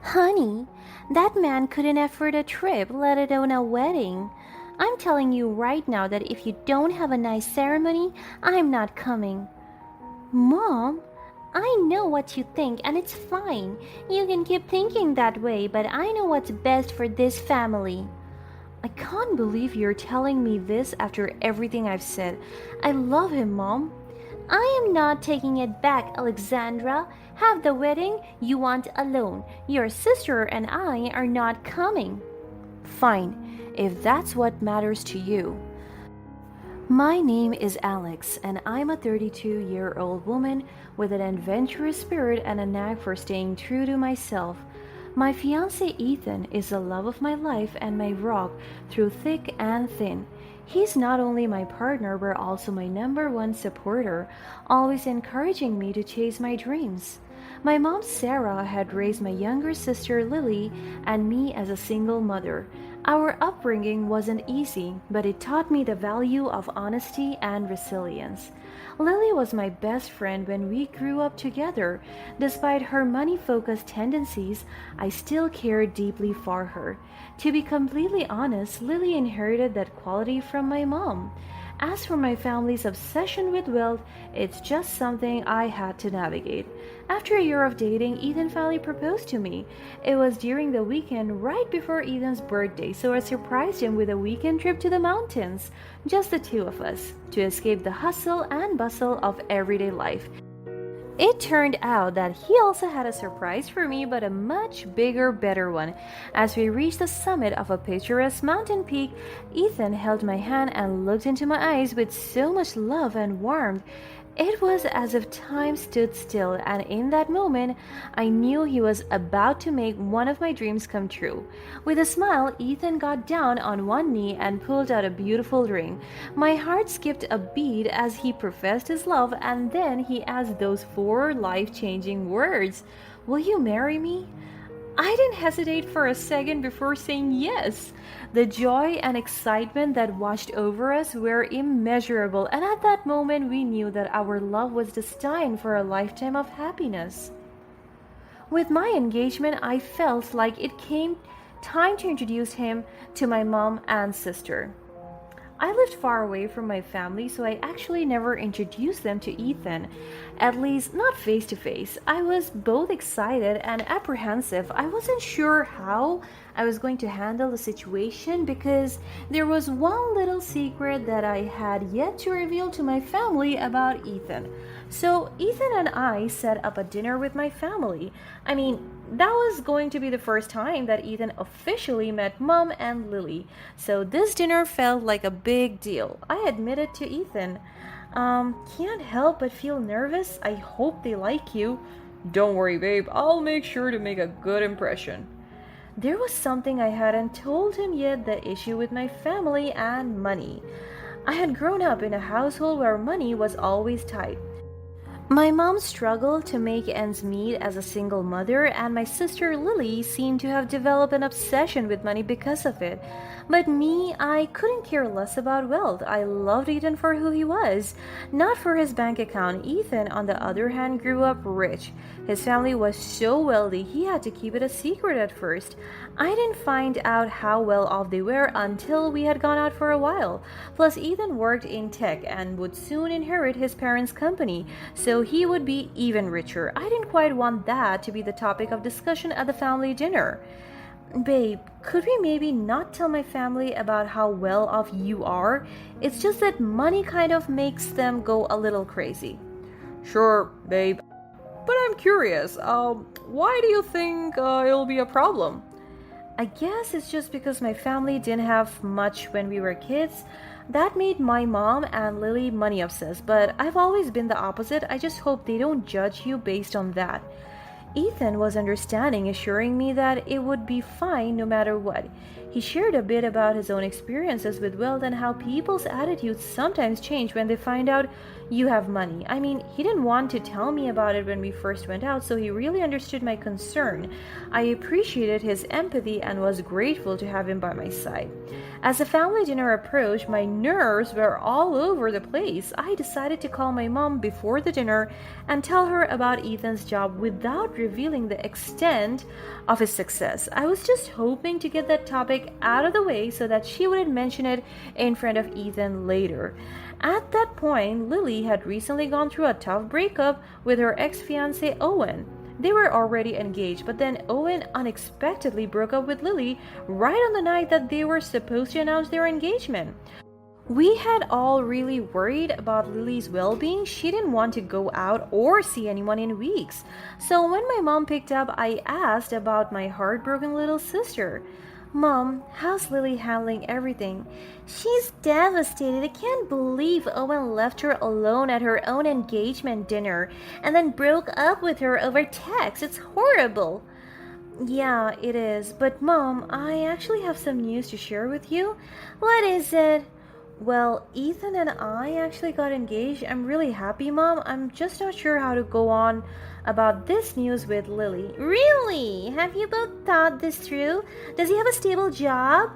Honey, that man couldn't afford a trip, let alone a wedding. I'm telling you right now that if you don't have a nice ceremony, I'm not coming. Mom, I know what you think and it's fine. You can keep thinking that way, but I know what's best for this family. I can't believe you're telling me this after everything I've said. I love him, Mom. I am not taking it back, Alexandra. Have the wedding you want alone. Your sister and I are not coming. Fine, if that's what matters to you. My name is Alex, and I'm a 32-year-old woman with an adventurous spirit and a knack for staying true to myself. My fiancé Ethan is the love of my life and my rock through thick and thin. He's not only my partner but also my number one supporter, always encouraging me to chase my dreams. My mom Sarah had raised my younger sister Lily and me as a single mother. Our upbringing wasn't easy, but it taught me the value of honesty and resilience. Lily was my best friend when we grew up together. Despite her money-focused tendencies, I still cared deeply for her. To be completely honest, Lily inherited that quality from my mom. As for my family's obsession with wealth, it's just something I had to navigate. After a year of dating, Ethan finally proposed to me. It was during the weekend right before Ethan's birthday, so I surprised him with a weekend trip to the mountains, just the two of us, to escape the hustle and bustle of everyday life. It turned out that he also had a surprise for me, but a much bigger, better one. As we reached the summit of a picturesque mountain peak, Ethan held my hand and looked into my eyes with so much love and warmth. It was as if time stood still, and in that moment, I knew he was about to make one of my dreams come true. With a smile, Ethan got down on one knee and pulled out a beautiful ring. My heart skipped a beat as he professed his love, and then he asked those four life-changing words, "Will you marry me?" I didn't hesitate for a second before saying yes. The joy and excitement that washed over us were immeasurable, and at that moment we knew that our love was destined for a lifetime of happiness. With my engagement, I felt like it came time to introduce him to my mom and sister. I lived far away from my family, so I actually never introduced them to Ethan, at least not face to face. I was both excited and apprehensive. I wasn't sure how I was going to handle the situation because there was one little secret that I had yet to reveal to my family about Ethan. So Ethan and I set up a dinner with my family. That was going to be the first time that Ethan officially met Mom and Lily. So this dinner felt like a big deal. I admitted to Ethan, can't help but feel nervous. I hope they like you. Don't worry, babe. I'll make sure to make a good impression. There was something I hadn't told him yet, the issue with my family and money. I had grown up in a household where money was always tight. My mom struggled to make ends meet as a single mother, and my sister Lily seemed to have developed an obsession with money because of it. But me, I couldn't care less about wealth. I loved Ethan for who he was, not for his bank account. Ethan, on the other hand, grew up rich. His family was so wealthy, he had to keep it a secret at first. I didn't find out how well off they were until we had gone out for a while. Plus, Ethan worked in tech and would soon inherit his parents' company, so he would be even richer. I didn't quite want that to be the topic of discussion at the family dinner. Babe, could we maybe not tell my family about how well off you are? It's just that money kind of makes them go a little crazy. Sure, babe. But I'm curious, why do you think it'll be a problem? I guess it's just because my family didn't have much when we were kids. That made my mom and Lily money obsessed, but I've always been the opposite. I just hope they don't judge you based on that. Ethan was understanding, assuring me that it would be fine no matter what. He shared a bit about his own experiences with wealth and how people's attitudes sometimes change when they find out You have money. I mean, he didn't want to tell me about it when we first went out, so he really understood my concern. I appreciated his empathy and was grateful to have him by my side. As the family dinner approached, my nerves were all over the place. I decided to call my mom before the dinner and tell her about Ethan's job without revealing the extent of his success. I was just hoping to get that topic out of the way so that she wouldn't mention it in front of Ethan later. At that point, Lily had recently gone through a tough breakup with her ex-fiancé Owen. They were already engaged, but then Owen unexpectedly broke up with Lily right on the night that they were supposed to announce their engagement. We had all really worried about Lily's well-being. She didn't want to go out or see anyone in weeks. So when my mom picked up, I asked about my heartbroken little sister. Mom, how's Lily handling everything? She's devastated. I can't believe Owen left her alone at her own engagement dinner and then broke up with her over text. It's horrible. Yeah, it is. But Mom, I actually have some news to share with you. What is it? Well, Ethan and I actually got engaged. I'm really happy, Mom. I'm just not sure how to go on about this news with Lily. Really? Have you both thought this through? Does he have a stable job?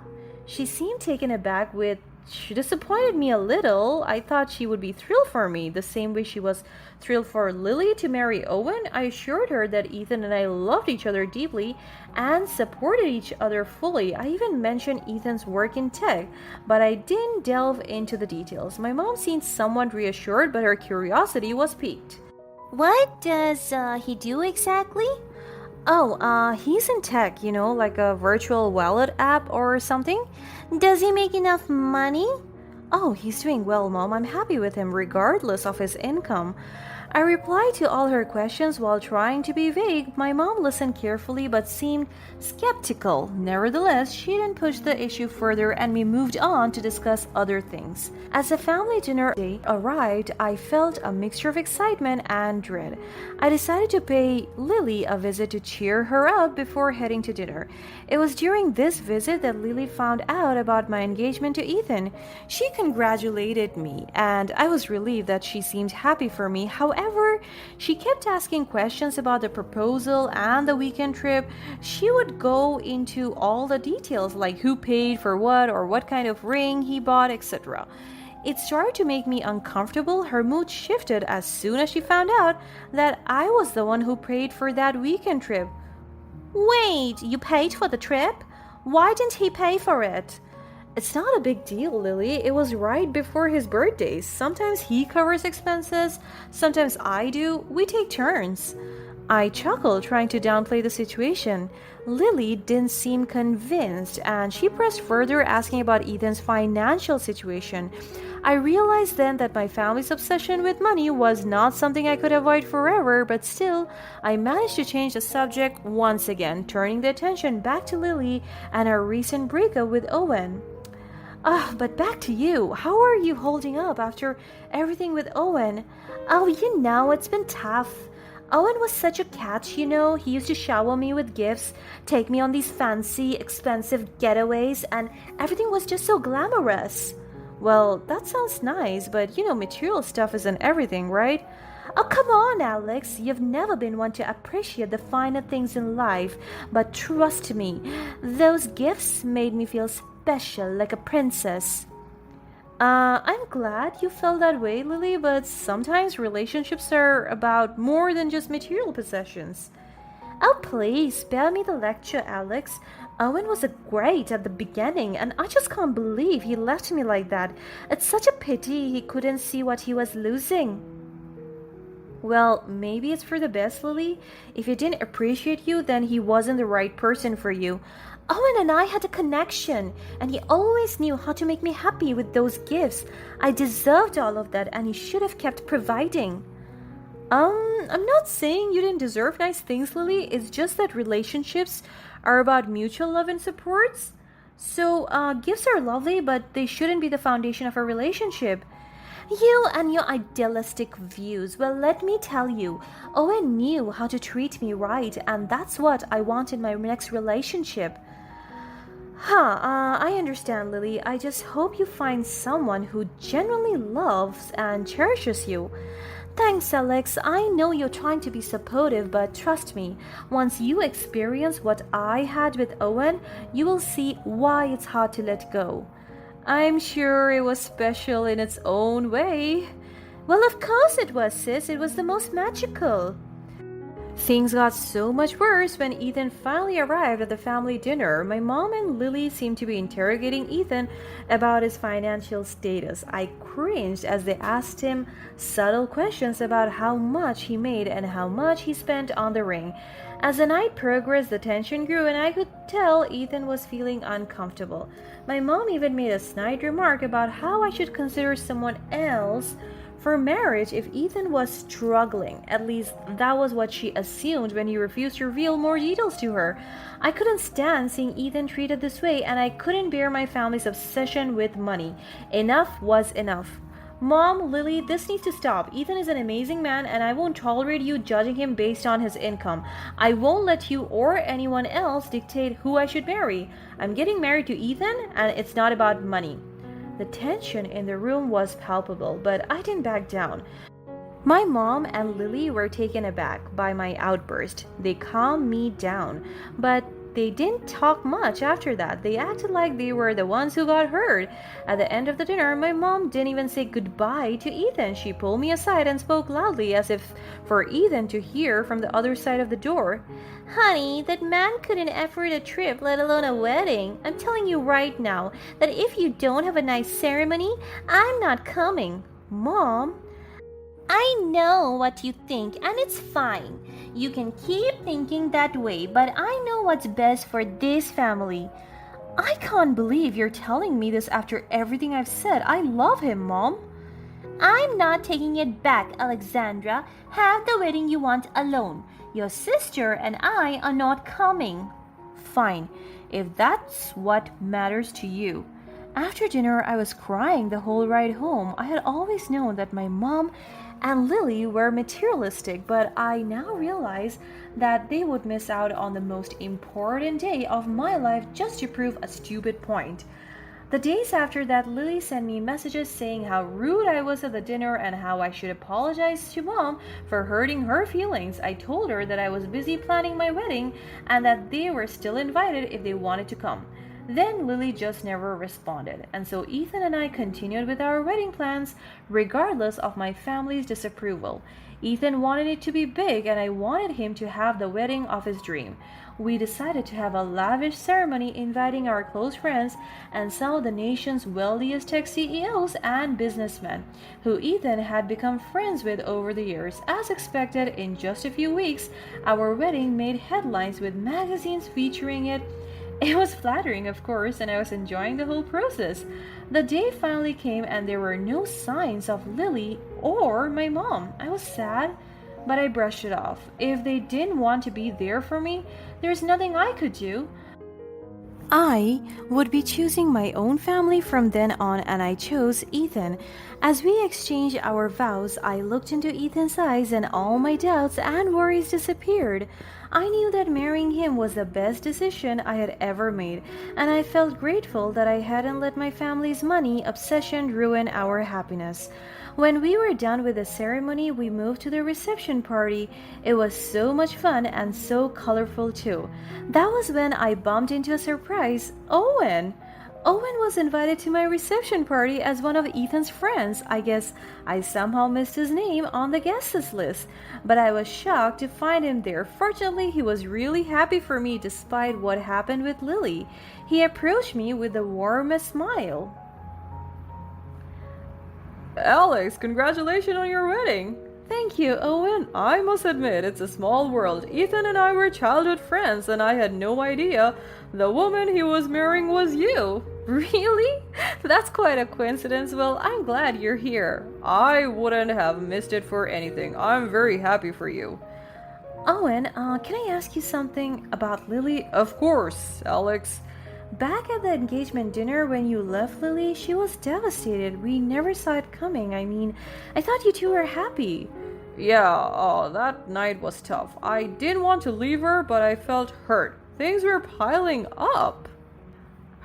She seemed taken aback with She disappointed me a little. I thought she would be thrilled for me, the same way she was thrilled for Lily to marry Owen. I assured her that Ethan and I loved each other deeply and supported each other fully. I even mentioned Ethan's work in tech, but I didn't delve into the details. My mom seemed somewhat reassured, but her curiosity was piqued. What does he do exactly? Oh, he's in tech, like a virtual wallet app or something. Does he make enough money? Oh, he's doing well, Mom. I'm happy with him regardless of his income. I replied to all her questions while trying to be vague. My mom listened carefully but seemed skeptical. Nevertheless, she didn't push the issue further and we moved on to discuss other things. As the family dinner day arrived, I felt a mixture of excitement and dread. I decided to pay Lily a visit to cheer her up before heading to dinner. It was during this visit that Lily found out about my engagement to Ethan. She congratulated me, and I was relieved that she seemed happy for me. However, she kept asking questions about the proposal and the weekend trip. She would go into all the details, like who paid for what or what kind of ring he bought, etc. It started to make me uncomfortable. Her mood shifted as soon as she found out that I was the one who paid for that weekend trip. Wait, you paid for the trip? Why didn't he pay for it? It's not a big deal, Lily. It was right before his birthday. Sometimes he covers expenses, sometimes I do. We take turns. I chuckled, trying to downplay the situation. Lily didn't seem convinced, and she pressed further, asking about Ethan's financial situation. I realized then that my family's obsession with money was not something I could avoid forever, but still, I managed to change the subject once again, turning the attention back to Lily and her recent breakup with Owen. But back to you. How are you holding up after everything with Owen? Oh, it's been tough. Owen was such a catch, He used to shower me with gifts, take me on these fancy, expensive getaways, and everything was just so glamorous. Well, that sounds nice, but material stuff isn't everything, right? Oh, come on, Alex. You've never been one to appreciate the finer things in life, but trust me, those gifts made me feel special, like a princess. I'm glad you felt that way, Lily, but sometimes relationships are about more than just material possessions. Oh, please, spare me the lecture, Alex. Owen was great at the beginning, and I just can't believe he left me like that. It's such a pity he couldn't see what he was losing. Well, maybe it's for the best, Lily. If he didn't appreciate you, then he wasn't the right person for you. Owen and I had a connection, and he always knew how to make me happy with those gifts. I deserved all of that, and he should have kept providing. I'm not saying you didn't deserve nice things, Lily. It's just that relationships are about mutual love and supports. So, gifts are lovely, but they shouldn't be the foundation of a relationship. You and your idealistic views. Well, let me tell you, Owen knew how to treat me right, and that's what I want in my next relationship. I understand, Lily. I just hope you find someone who genuinely loves and cherishes you. Thanks, Alex. I know you're trying to be supportive, but trust me, once you experience what I had with Owen, you will see why it's hard to let go. I'm sure it was special in its own way. Well, of course it was, sis. It was the most magical. Things got so much worse when Ethan finally arrived at the family dinner. My mom and Lily seemed to be interrogating Ethan about his financial status. I cringed as they asked him subtle questions about how much he made and how much he spent on the ring. As the night progressed, the tension grew, and I could tell Ethan was feeling uncomfortable. My mom even made a snide remark about how I should consider someone else for marriage if Ethan was struggling. At least that was what she assumed when he refused to reveal more details to her. I couldn't stand seeing Ethan treated this way, and I couldn't bear my family's obsession with money. Enough was enough. Mom, Lily, this needs to stop. Ethan is an amazing man, and I won't tolerate you judging him based on his income. I won't let you or anyone else dictate who I should marry. I'm getting married to Ethan, and it's not about money. The tension in the room was palpable, but I didn't back down. My mom and Lily were taken aback by my outburst. They calmed me down, but they didn't talk much after that. They acted like they were the ones who got hurt. At the end of the dinner, my mom didn't even say goodbye to Ethan. She pulled me aside and spoke loudly as if for Ethan to hear from the other side of the door. Honey, that man couldn't afford a trip, let alone a wedding. I'm telling you right now that if you don't have a nice ceremony, I'm not coming. Mom, I know what you think, and it's fine. You can keep thinking that way, but I know what's best for this family. I can't believe you're telling me this after everything I've said. I love him, Mom. I'm not taking it back, Alexandra. Have the wedding you want alone. Your sister and I are not coming. Fine, if that's what matters to you. After dinner, I was crying the whole ride home. I had always known that my mom and Lily were materialistic, but I now realize that they would miss out on the most important day of my life just to prove a stupid point. The days after that, Lily sent me messages saying how rude I was at the dinner and how I should apologize to Mom for hurting her feelings. I told her that I was busy planning my wedding and that they were still invited if they wanted to come. Then Lily just never responded, and so Ethan and I continued with our wedding plans regardless of my family's disapproval. Ethan wanted it to be big, and I wanted him to have the wedding of his dream. We decided to have a lavish ceremony inviting our close friends and some of the nation's wealthiest tech CEOs and businessmen, who Ethan had become friends with over the years. As expected, in just a few weeks, our wedding made headlines with magazines featuring it. It was flattering, of course, and I was enjoying the whole process. The day finally came and there were no signs of Lily or my mom. I was sad, but I brushed it off. If they didn't want to be there for me, there's nothing I could do. I would be choosing my own family from then on, and I chose Ethan. As we exchanged our vows, I looked into Ethan's eyes and all my doubts and worries disappeared. I knew that marrying him was the best decision I had ever made, and I felt grateful that I hadn't let my family's money obsession ruin our happiness. When we were done with the ceremony, we moved to the reception party. It was so much fun and so colorful too. That was when I bumped into a surprise, Owen. Owen was invited to my reception party as one of Ethan's friends. I guess I somehow missed his name on the guests list, but I was shocked to find him there. Fortunately, he was really happy for me despite what happened with Lily. He approached me with the warmest smile. Alex, congratulations on your wedding! Thank you, Owen. I must admit, it's a small world. Ethan and I were childhood friends, and I had no idea the woman he was marrying was you. Really? That's quite a coincidence. Well, I'm glad you're here. I wouldn't have missed it for anything. I'm very happy for you. Owen, can I ask you something about Lily? Of course, Alex. Back at the engagement dinner when you left Lily, she was devastated. We never saw it coming. I mean, I thought you two were happy. Yeah, that night was tough. I didn't want to leave her, but I felt hurt. Things were piling up.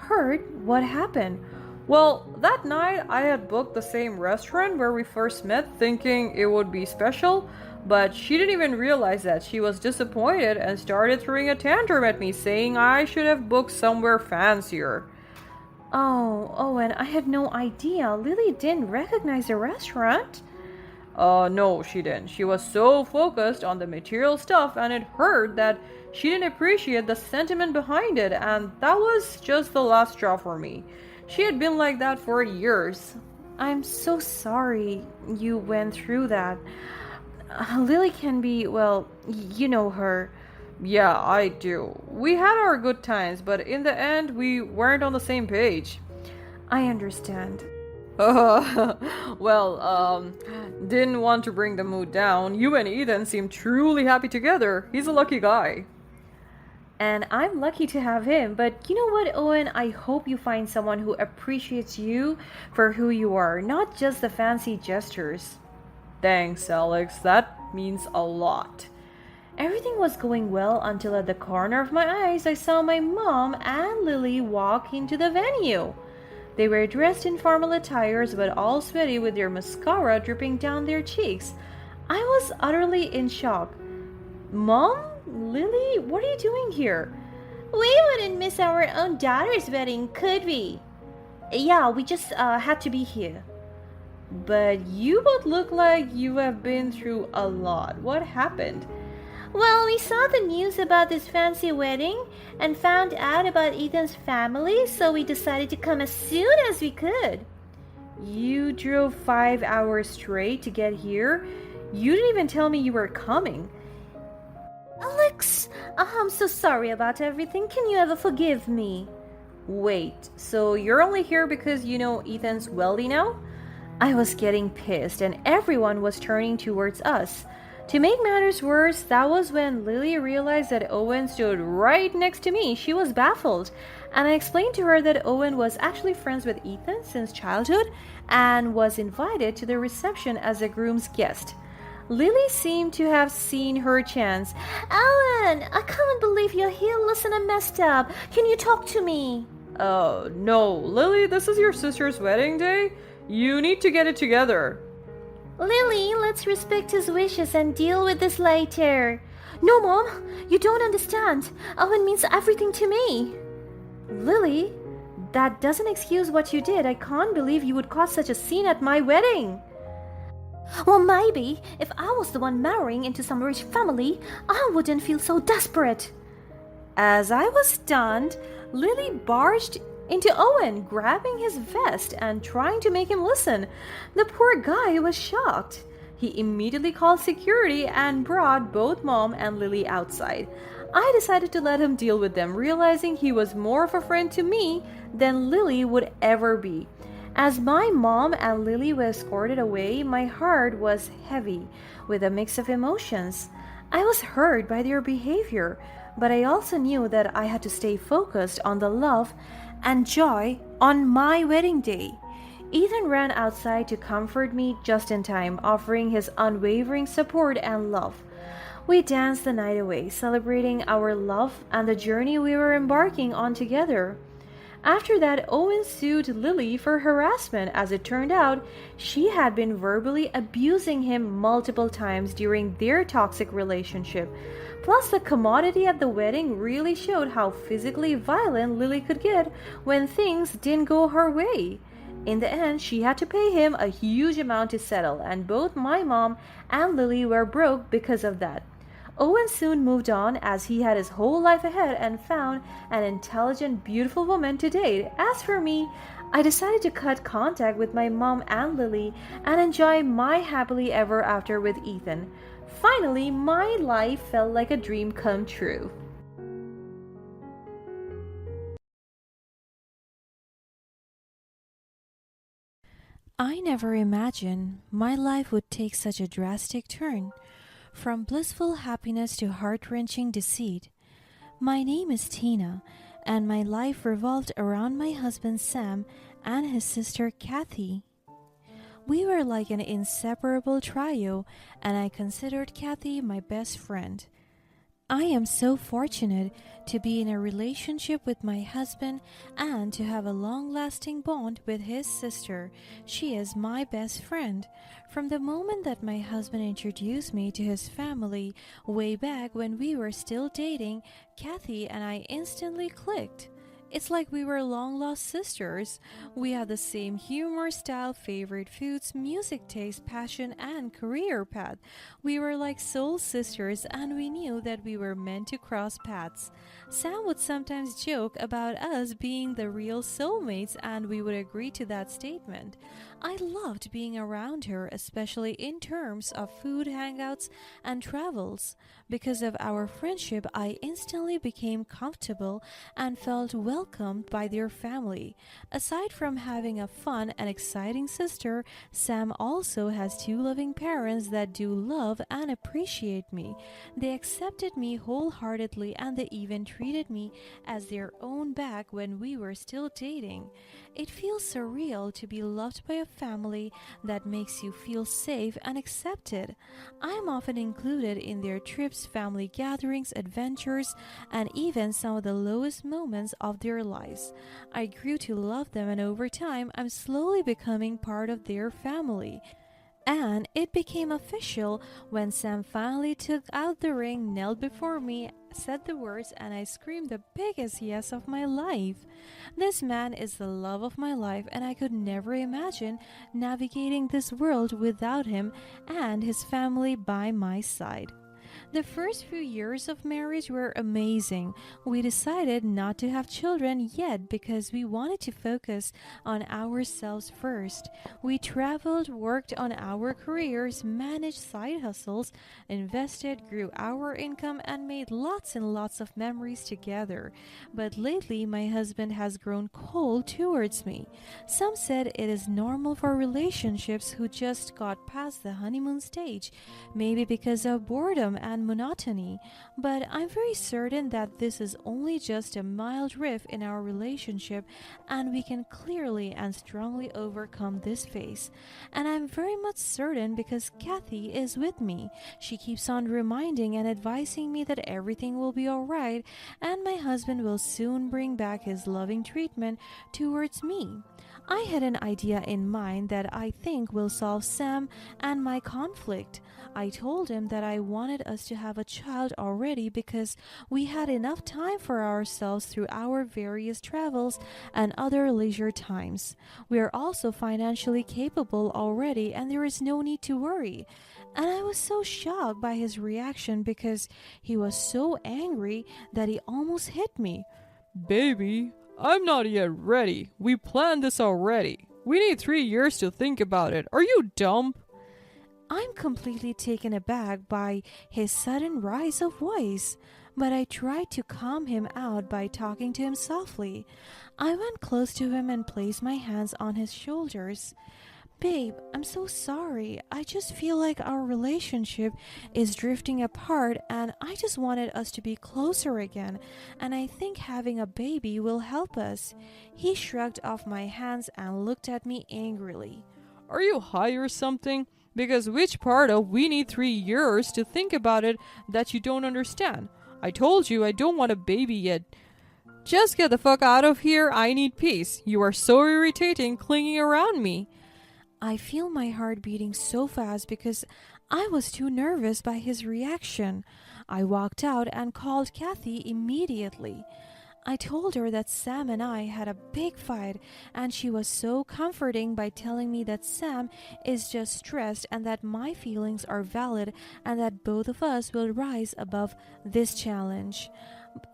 heard. What happened? Well, that night I had booked the same restaurant where we first met, thinking it would be special, but she didn't even realize that. She was disappointed and started throwing a tantrum at me, saying I should have booked somewhere fancier. Oh, Owen, I had no idea. Lily didn't recognize the restaurant. No, she didn't. She was so focused on the material stuff, and it hurt that she didn't appreciate the sentiment behind it, and that was just the last straw for me. She had been like that for years. I'm so sorry you went through that. Lily can be, well, you know her. Yeah, I do. We had our good times, but in the end, we weren't on the same page. I understand. Well, didn't want to bring the mood down. You and Ethan seem truly happy together. He's a lucky guy. And I'm lucky to have him. But you know what, Owen? I hope you find someone who appreciates you for who you are, not just the fancy gestures. Thanks, Alex. That means a lot. Everything was going well until at the corner of my eyes I saw my mom and Lily walk into the venue. They were dressed in formal attires but all sweaty with their mascara dripping down their cheeks. I was utterly in shock. Mom? Lily? What are you doing here? We wouldn't miss our own daughter's wedding, could we? Yeah, we just had to be here. But you both look like you have been through a lot. What happened? Well, we saw the news about this fancy wedding and found out about Ethan's family, so we decided to come as soon as we could. You drove 5 hours straight to get here? You didn't even tell me you were coming. Alex, I'm so sorry about everything. Can you ever forgive me? Wait, so you're only here because you know Ethan's wealthy now? I was getting pissed and everyone was turning towards us. To make matters worse, that was when Lily realized that Owen stood right next to me. She was baffled, and I explained to her that Owen was actually friends with Ethan since childhood and was invited to the reception as a groom's guest. Lily seemed to have seen her chance. Owen, I can't believe you're here. Listen, I'm messed up. Can you talk to me? Oh, no, Lily, this is your sister's wedding day. You need to get it together. Lily, let's respect his wishes and deal with this later. No, Mom, you don't understand. Owen means everything to me. Lily, that doesn't excuse what you did. I can't believe you would cause such a scene at my wedding. Well, maybe if I was the one marrying into some rich family, I wouldn't feel so desperate. As I was stunned, Lily barged into Owen, grabbing his vest and trying to make him listen. The poor guy was shocked. He immediately called security and brought both Mom and Lily outside. I decided to let him deal with them, realizing he was more of a friend to me than Lily would ever be. As my mom and Lily were escorted away, my heart was heavy with a mix of emotions. I was hurt by their behavior, but I also knew that I had to stay focused on the love and joy on my wedding day. Ethan ran outside to comfort me just in time, offering his unwavering support and love. We danced the night away, celebrating our love and the journey we were embarking on together. After that, Owen sued Lily for harassment. As it turned out, she had been verbally abusing him multiple times during their toxic relationship. Plus, the commodity at the wedding really showed how physically violent Lily could get when things didn't go her way. In the end, she had to pay him a huge amount to settle, and both my mom and Lily were broke because of that. Owen soon moved on as he had his whole life ahead and found an intelligent, beautiful woman to date. As for me, I decided to cut contact with my mom and Lily and enjoy my happily ever after with Ethan. Finally, my life felt like a dream come true. I never imagined my life would take such a drastic turn. From blissful happiness to heart-wrenching deceit. My name is Tina, and my life revolved around my husband Sam and his sister Kathy. We were like an inseparable trio, and I considered Kathy my best friend. I am so fortunate to be in a relationship with my husband and to have a long lasting bond with his sister. She is my best friend. From the moment that my husband introduced me to his family way back when we were still dating, Kathy and I instantly clicked. It's like we were long lost sisters. We had the same humor style, favorite foods, music taste, passion, and career path. We were like soul sisters, and we knew that we were meant to cross paths. Sam would sometimes joke about us being the real soulmates, and we would agree to that statement. I loved being around her, especially in terms of food hangouts and travels. Because of our friendship, I instantly became comfortable and felt welcomed by their family. Aside from having a fun and exciting sister, Sam also has two loving parents that do love and appreciate me. They accepted me wholeheartedly and they even treated me as their own back when we were still dating. It feels surreal to be loved by a family that makes you feel safe and accepted. I'm often included in their trips, family gatherings, adventures, and even some of the lowest moments of their lives. I grew to love them, and over time, I'm slowly becoming part of their family. And it became official when Sam finally took out the ring, knelt before me, said the words, and I screamed the biggest yes of my life. This man is the love of my life, and I could never imagine navigating this world without him and his family by my side. The first few years of marriage were amazing. We decided not to have children yet because we wanted to focus on ourselves first. We traveled, worked on our careers, managed side hustles, invested, grew our income, and made lots and lots of memories together. But lately, my husband has grown cold towards me. Some said it is normal for relationships who just got past the honeymoon stage, maybe because of boredom and monotony, but I'm very certain that this is only just a mild rift in our relationship and we can clearly and strongly overcome this phase. And I'm very much certain because Kathy is with me. She keeps on reminding and advising me that everything will be alright and my husband will soon bring back his loving treatment towards me. I had an idea in mind that I think will solve Sam and my conflict. I told him that I wanted us to have a child already because we had enough time for ourselves through our various travels and other leisure times. We are also financially capable already and there is no need to worry. And I was so shocked by his reaction because he was so angry that he almost hit me. Baby, I'm not yet ready. We planned this already. We need 3 years to think about it. Are you dumb? I'm completely taken aback by his sudden rise of voice, but I tried to calm him out by talking to him softly. I went close to him and placed my hands on his shoulders. Babe, I'm so sorry. I just feel like our relationship is drifting apart and I just wanted us to be closer again, and I think having a baby will help us. He shrugged off my hands and looked at me angrily. Are you high or something? Because which part of we need 3 years to think about it that you don't understand? I told you I don't want a baby yet. Just get the fuck out of here. I need peace. You are so irritating clinging around me. I feel my heart beating so fast because I was too nervous by his reaction. I walked out and called Kathy immediately. I told her that Sam and I had a big fight, and she was so comforting by telling me that Sam is just stressed and that my feelings are valid and that both of us will rise above this challenge.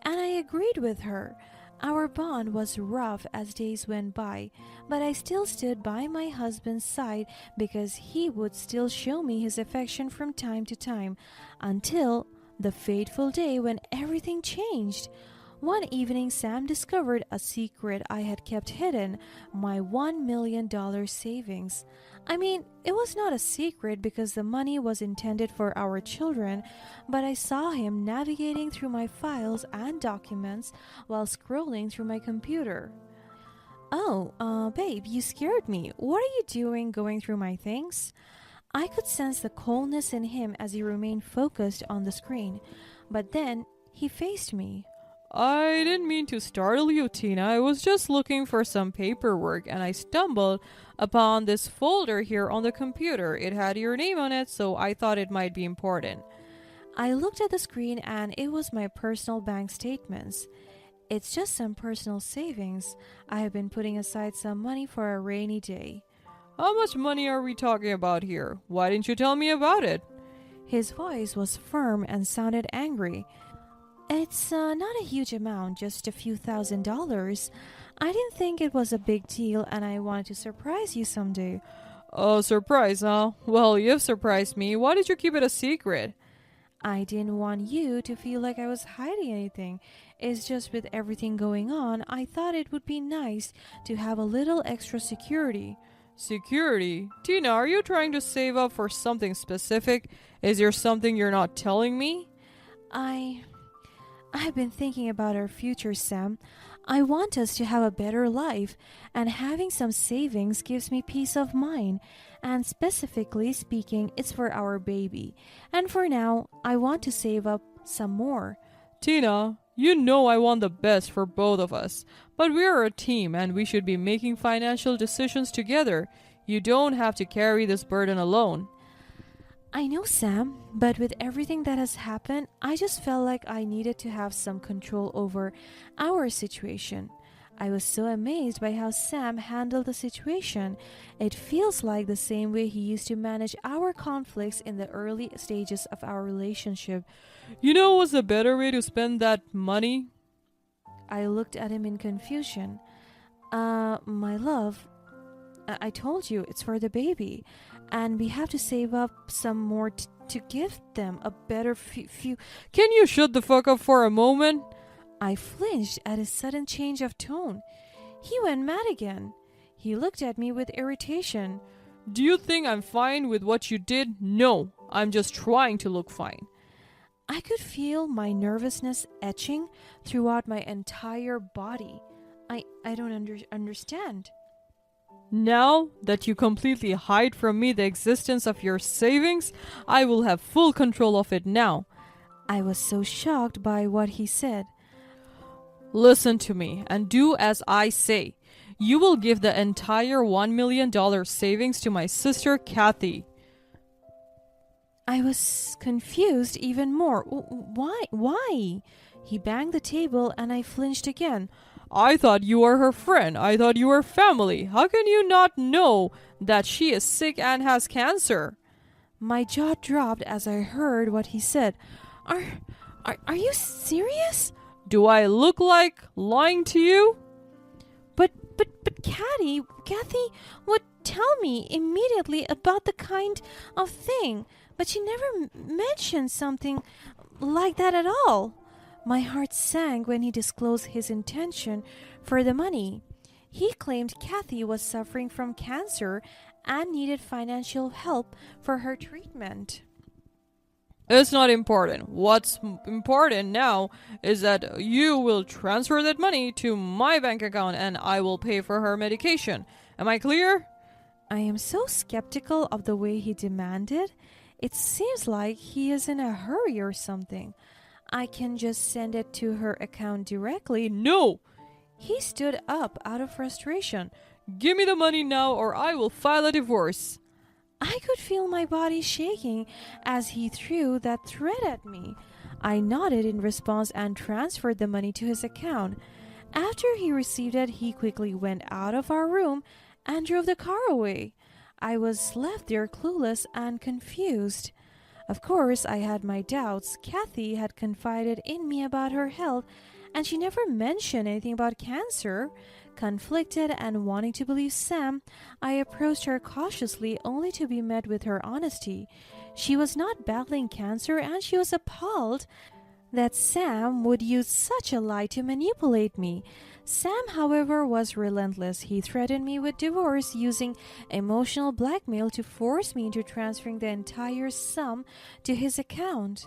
And I agreed with her. Our bond was rough as days went by, but I still stood by my husband's side because he would still show me his affection from time to time until the fateful day when everything changed. One evening, Sam discovered a secret I had kept hidden, my $1 million savings. I mean, it was not a secret because the money was intended for our children, but I saw him navigating through my files and documents while scrolling through my computer. Oh, babe, you scared me. What are you doing going through my things? I could sense the coldness in him as he remained focused on the screen. But then he faced me. I didn't mean to startle you, Tina. I was just looking for some paperwork and I stumbled upon this folder here on the computer. It had your name on it, so I thought it might be important. I looked at the screen and it was my personal bank statements. It's just some personal savings. I have been putting aside some money for a rainy day. How much money are we talking about here? Why didn't you tell me about it? His voice was firm and sounded angry. It's not a huge amount, just a few $1,000s. I didn't think it was a big deal and I wanted to surprise you someday. Oh, surprise, huh? Well, you've surprised me. Why did you keep it a secret? I didn't want you to feel like I was hiding anything. It's just with everything going on, I thought it would be nice to have a little extra security. Security? Tina, are you trying to save up for something specific? Is there something you're not telling me? I've been thinking about our future, Sam. I want us to have a better life, and having some savings gives me peace of mind. And specifically speaking, it's for our baby. And for now, I want to save up some more. Tina, you know I want the best for both of us, but we are a team and we should be making financial decisions together. You don't have to carry this burden alone. I know, Sam, but with everything that has happened, I just felt like I needed to have some control over our situation. I was so amazed by how Sam handled the situation. It feels like the same way he used to manage our conflicts in the early stages of our relationship. You know what's a better way to spend that money? I looked at him in confusion. My love, I told you it's for the baby, and we have to save up some more to give them a better few. Can you shut the fuck up for a moment? I flinched at his sudden change of tone. He went mad again. He looked at me with irritation. Do you think I'm fine with what you did? No, I'm just trying to look fine. I could feel my nervousness etching throughout my entire body. I don't understand. Now that you completely hide from me the existence of your savings, I will have full control of it now. I was so shocked by what he said. Listen to me and do as I say. You will give the entire $1 million savings to my sister Kathy. I was confused even more. Why? He banged the table and I flinched again. I thought you were her friend. I thought you were family. How can you not know that she is sick and has cancer? My jaw dropped as I heard what he said. Are you serious? Do I look like lying to you? But Kathy would tell me immediately about the kind of thing, but she never mentioned something like that at all. My heart sank when he disclosed his intention for the money. He claimed Kathy was suffering from cancer and needed financial help for her treatment. It's not important. What's important now is that you will transfer that money to my bank account and I will pay for her medication. Am I clear? I am so skeptical of the way he demanded. It seems like he is in a hurry or something. I can just send it to her account directly. No! He stood up out of frustration. Give me the money now or I will file a divorce. I could feel my body shaking as he threw that threat at me. I nodded in response and transferred the money to his account. After he received it, he quickly went out of our room and drove the car away. I was left there clueless and confused. Of course, I had my doubts. Kathy had confided in me about her health, and she never mentioned anything about cancer. Conflicted and wanting to believe Sam, I approached her cautiously only to be met with her honesty. She was not battling cancer, and she was appalled that Sam would use such a lie to manipulate me. Sam, however, was relentless. He threatened me with divorce, using emotional blackmail to force me into transferring the entire sum to his account.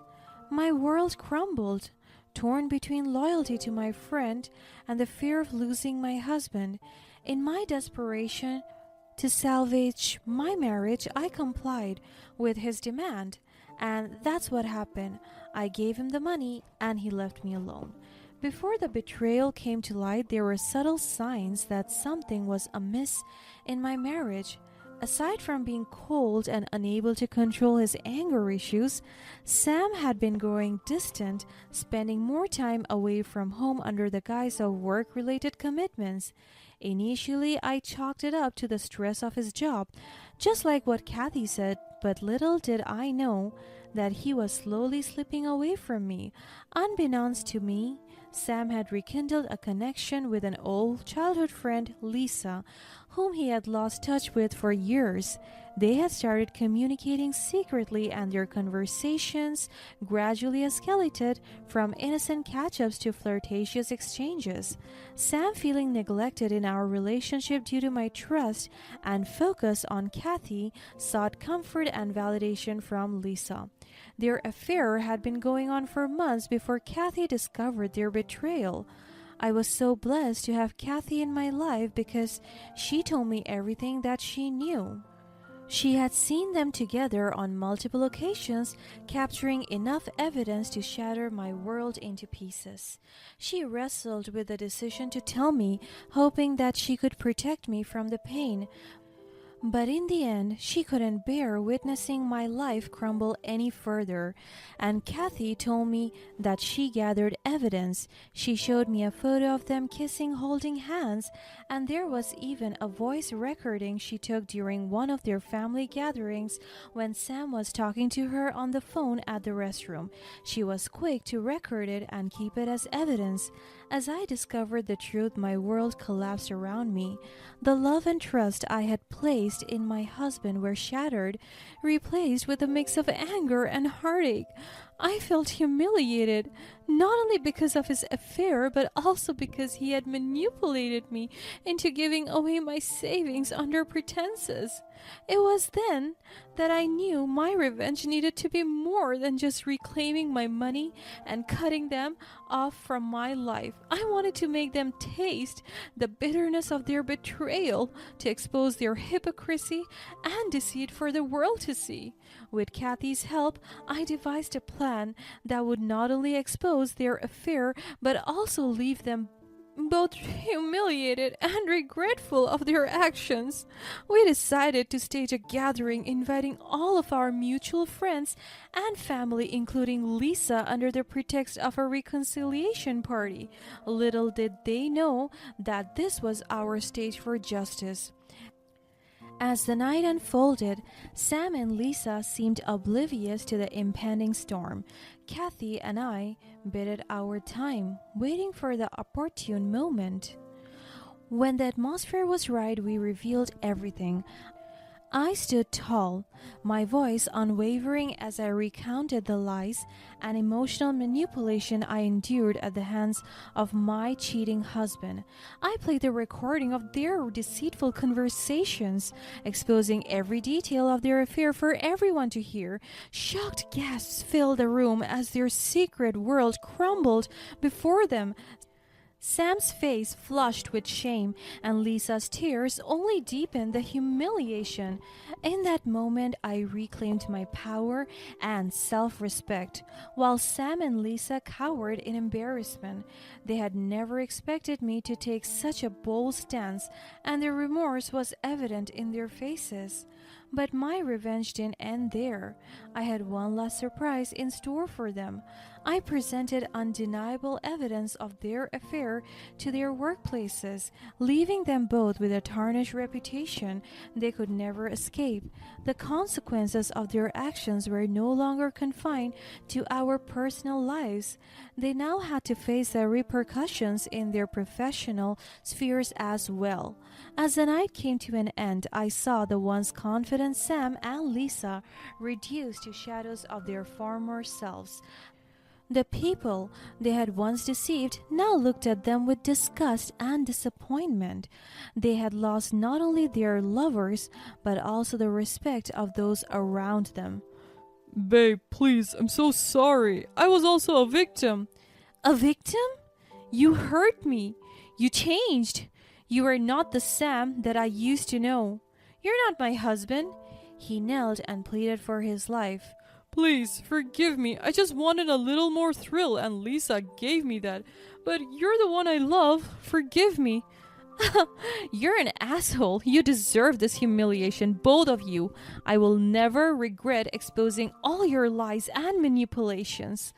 My world crumbled, torn between loyalty to my friend and the fear of losing my husband. In my desperation to salvage my marriage, I complied with his demand. And that's what happened. I gave him the money and he left me alone. Before the betrayal came to light, there were subtle signs that something was amiss in my marriage. Aside from being cold and unable to control his anger issues, Sam had been growing distant, spending more time away from home under the guise of work related commitments. Initially, I chalked it up to the stress of his job, just like what Kathy said, but little did I know that he was slowly slipping away from me. Unbeknownst to me, Sam had rekindled a connection with an old childhood friend, Lisa, whom he had lost touch with for years. They had started communicating secretly, and their conversations gradually escalated from innocent catch-ups to flirtatious exchanges. Sam, feeling neglected in our relationship due to my trust and focus on Kathy, sought comfort and validation from Lisa. Their affair had been going on for months before Kathy discovered their betrayal. I was so blessed to have Kathy in my life because she told me everything that she knew. She had seen them together on multiple occasions, capturing enough evidence to shatter my world into pieces. She wrestled with the decision to tell me, hoping that she could protect me from the pain. But in the end, she couldn't bear witnessing my life crumble any further, and Kathy told me that she gathered evidence. She showed me a photo of them kissing, holding hands, and there was even a voice recording she took during one of their family gatherings when Sam was talking to her on the phone at the restroom. She was quick to record it and keep it as evidence. As I discovered the truth, my world collapsed around me. The love and trust I had placed in my husband were shattered, replaced with a mix of anger and heartache. I felt humiliated, not only because of his affair, but also because he had manipulated me into giving away my savings under pretenses. It was then that I knew my revenge needed to be more than just reclaiming my money and cutting them off from my life. I wanted to make them taste the bitterness of their betrayal, to expose their hypocrisy and deceit for the world to see. With Kathy's help, I devised a plan that would not only expose their affair, but also leave them both humiliated and regretful of their actions. We decided to stage a gathering inviting all of our mutual friends and family, including Lisa, under the pretext of a reconciliation party. Little did they know that this was our stage for justice. As the night unfolded, Sam and Lisa seemed oblivious to the impending storm. Kathy and I bided our time, waiting for the opportune moment. When the atmosphere was right, we revealed everything. I stood tall, my voice unwavering as I recounted the lies and emotional manipulation I endured at the hands of my cheating husband. I played the recording of their deceitful conversations, exposing every detail of their affair for everyone to hear. Shocked gasps filled the room as their secret world crumbled before them. Sam's face flushed with shame, and Lisa's tears only deepened the humiliation. In that moment, I reclaimed my power and self-respect, while Sam and Lisa cowered in embarrassment. They had never expected me to take such a bold stance, and their remorse was evident in their faces. But my revenge didn't end there. I had one last surprise in store for them. I presented undeniable evidence of their affair to their workplaces, leaving them both with a tarnished reputation they could never escape. The consequences of their actions were no longer confined to our personal lives. They now had to face the repercussions in their professional spheres as well. As the night came to an end, I saw the once confident Sam and Lisa reduced to shadows of their former selves. The people they had once deceived now looked at them with disgust and disappointment. They had lost not only their lovers, but also the respect of those around them. Babe, please, I'm so sorry. I was also a victim. A victim? You hurt me. You changed. You are not the Sam that I used to know. You're not my husband. He knelt and pleaded for his life. Please, forgive me. I just wanted a little more thrill and Lisa gave me that. But you're the one I love. Forgive me. You're an asshole. You deserve this humiliation, both of you. I will never regret exposing all your lies and manipulations.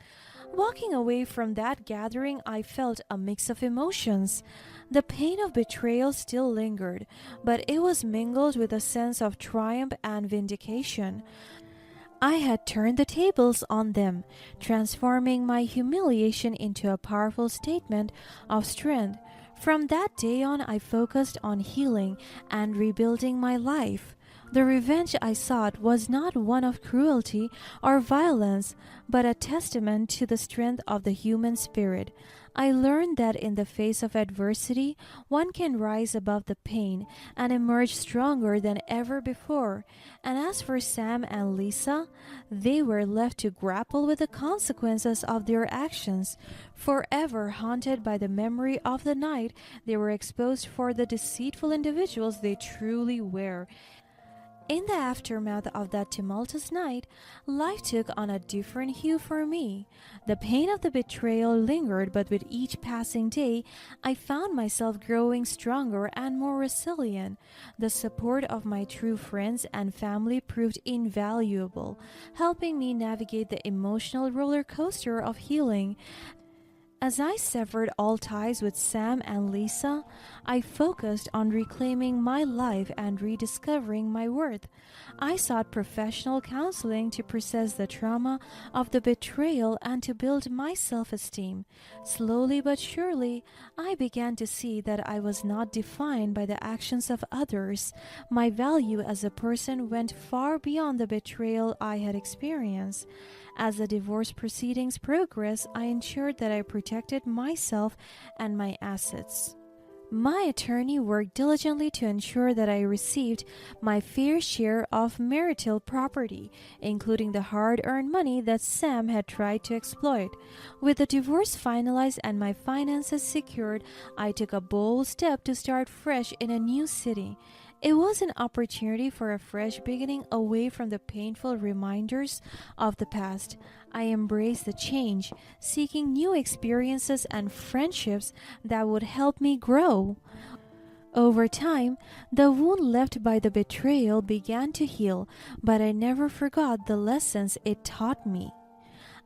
Walking away from that gathering, I felt a mix of emotions. The pain of betrayal still lingered, but it was mingled with a sense of triumph and vindication. I had turned the tables on them, transforming my humiliation into a powerful statement of strength. From that day on, I focused on healing and rebuilding my life. The revenge I sought was not one of cruelty or violence, but a testament to the strength of the human spirit. I learned that in the face of adversity, one can rise above the pain and emerge stronger than ever before. And as for Sam and Lisa, they were left to grapple with the consequences of their actions, forever haunted by the memory of the night they were exposed for the deceitful individuals they truly were. In the aftermath of that tumultuous night, life took on a different hue for me. The pain of the betrayal lingered, but with each passing day, I found myself growing stronger and more resilient. The support of my true friends and family proved invaluable, helping me navigate the emotional roller coaster of healing. As I severed all ties with Sam and Lisa, I focused on reclaiming my life and rediscovering my worth. I sought professional counseling to process the trauma of the betrayal and to build my self-esteem. Slowly but surely, I began to see that I was not defined by the actions of others. My value as a person went far beyond the betrayal I had experienced. As the divorce proceedings progressed, I ensured that I protected myself and my assets. My attorney worked diligently to ensure that I received my fair share of marital property, including the hard-earned money that Sam had tried to exploit. With the divorce finalized and my finances secured, I took a bold step to start fresh in a new city. It was an opportunity for a fresh beginning away from the painful reminders of the past. I embraced the change, seeking new experiences and friendships that would help me grow. Over time, the wound left by the betrayal began to heal, but I never forgot the lessons it taught me.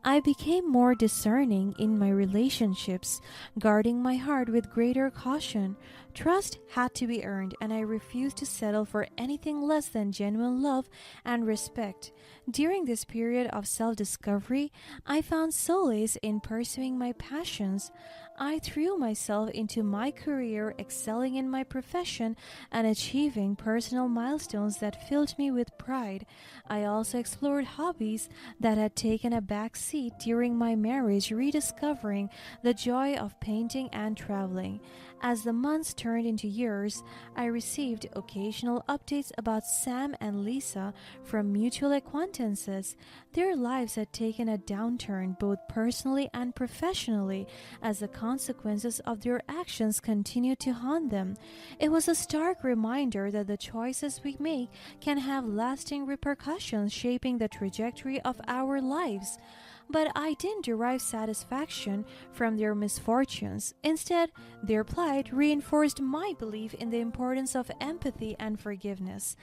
I became more discerning in my relationships, guarding my heart with greater caution. Trust had to be earned, and I refused to settle for anything less than genuine love and respect. During this period of self-discovery, I found solace in pursuing my passions. I threw myself into my career, excelling in my profession and achieving personal milestones that filled me with pride. I also explored hobbies that had taken a back seat during my marriage, rediscovering the joy of painting and traveling. As the months turned into years, I received occasional updates about Sam and Lisa from mutual acquaintances. Their lives had taken a downturn both personally and professionally as the consequences of their actions continued to haunt them. It was a stark reminder that the choices we make can have lasting repercussions, shaping the trajectory of our lives. But I didn't derive satisfaction from their misfortunes. Instead, their plight reinforced my belief in the importance of empathy and forgiveness.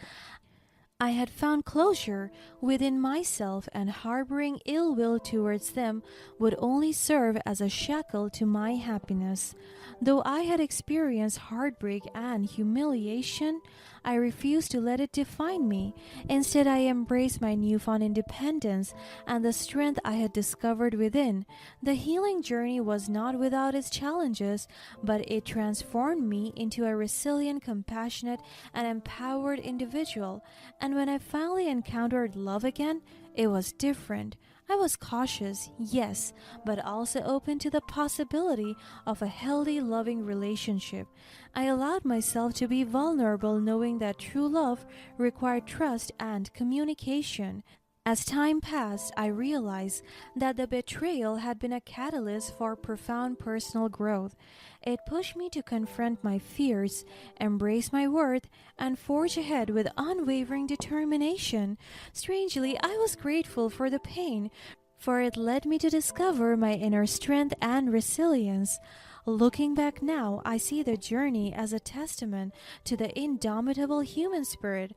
I had found closure within myself, and harboring ill will towards them would only serve as a shackle to my happiness. Though I had experienced heartbreak and humiliation, I refused to let it define me. Instead, I embraced my newfound independence and the strength I had discovered within. The healing journey was not without its challenges, but it transformed me into a resilient, compassionate, and empowered individual. And when I finally encountered love again, it was different. I was cautious, yes, but also open to the possibility of a healthy, loving relationship. I allowed myself to be vulnerable, knowing that true love required trust and communication. As time passed, I realized that the betrayal had been a catalyst for profound personal growth. It pushed me to confront my fears, embrace my worth, and forge ahead with unwavering determination. Strangely, I was grateful for the pain, for it led me to discover my inner strength and resilience. Looking back now, I see the journey as a testament to the indomitable human spirit.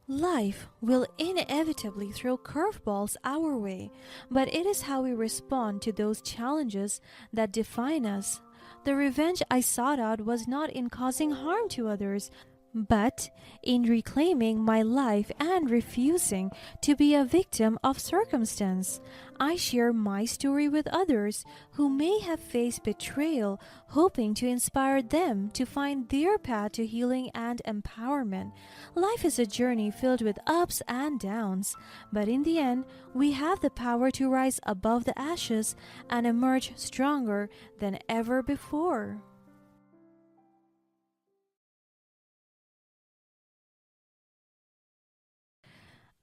Life will inevitably throw curveballs our way, but it is how we respond to those challenges that define us. The revenge I sought out was not in causing harm to others, but in reclaiming my life and refusing to be a victim of circumstance. I share my story with others who may have faced betrayal, hoping to inspire them to find their path to healing and empowerment. Life is a journey filled with ups and downs, but in the end, we have the power to rise above the ashes and emerge stronger than ever before.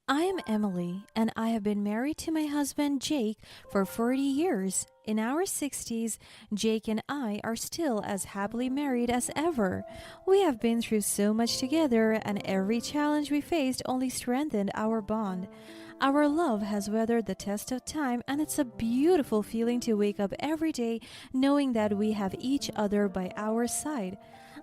I am Emily, and I have been married to my husband Jake for 40 years. In our 60s, Jake and I are still as happily married as ever. We have been through so much together, and every challenge we faced only strengthened our bond. Our love has weathered the test of time, and it's a beautiful feeling to wake up every day knowing that we have each other by our side.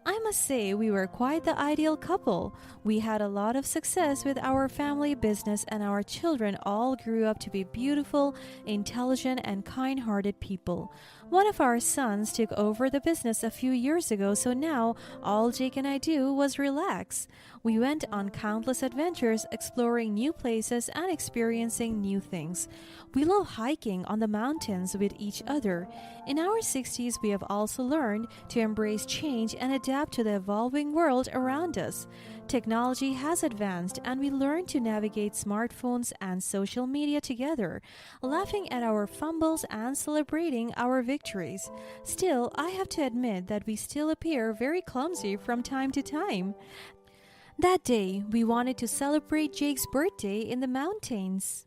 I must say, we were quite the ideal couple. We had a lot of success with our family business, and our children all grew up to be beautiful, intelligent, and kind hearted people. One of our sons took over the business a few years ago, so now all Jake and I do was relax. We went on countless adventures, exploring new places and experiencing new things. We love hiking on the mountains with each other. In our 60s, we have also learned to embrace change and adapt to the evolving world around us. Technology has advanced, and we learn to navigate smartphones and social media together, laughing at our fumbles and celebrating our victories. Still, I have to admit that we still appear very clumsy from time to time. That day, we wanted to celebrate Jake's birthday in the mountains.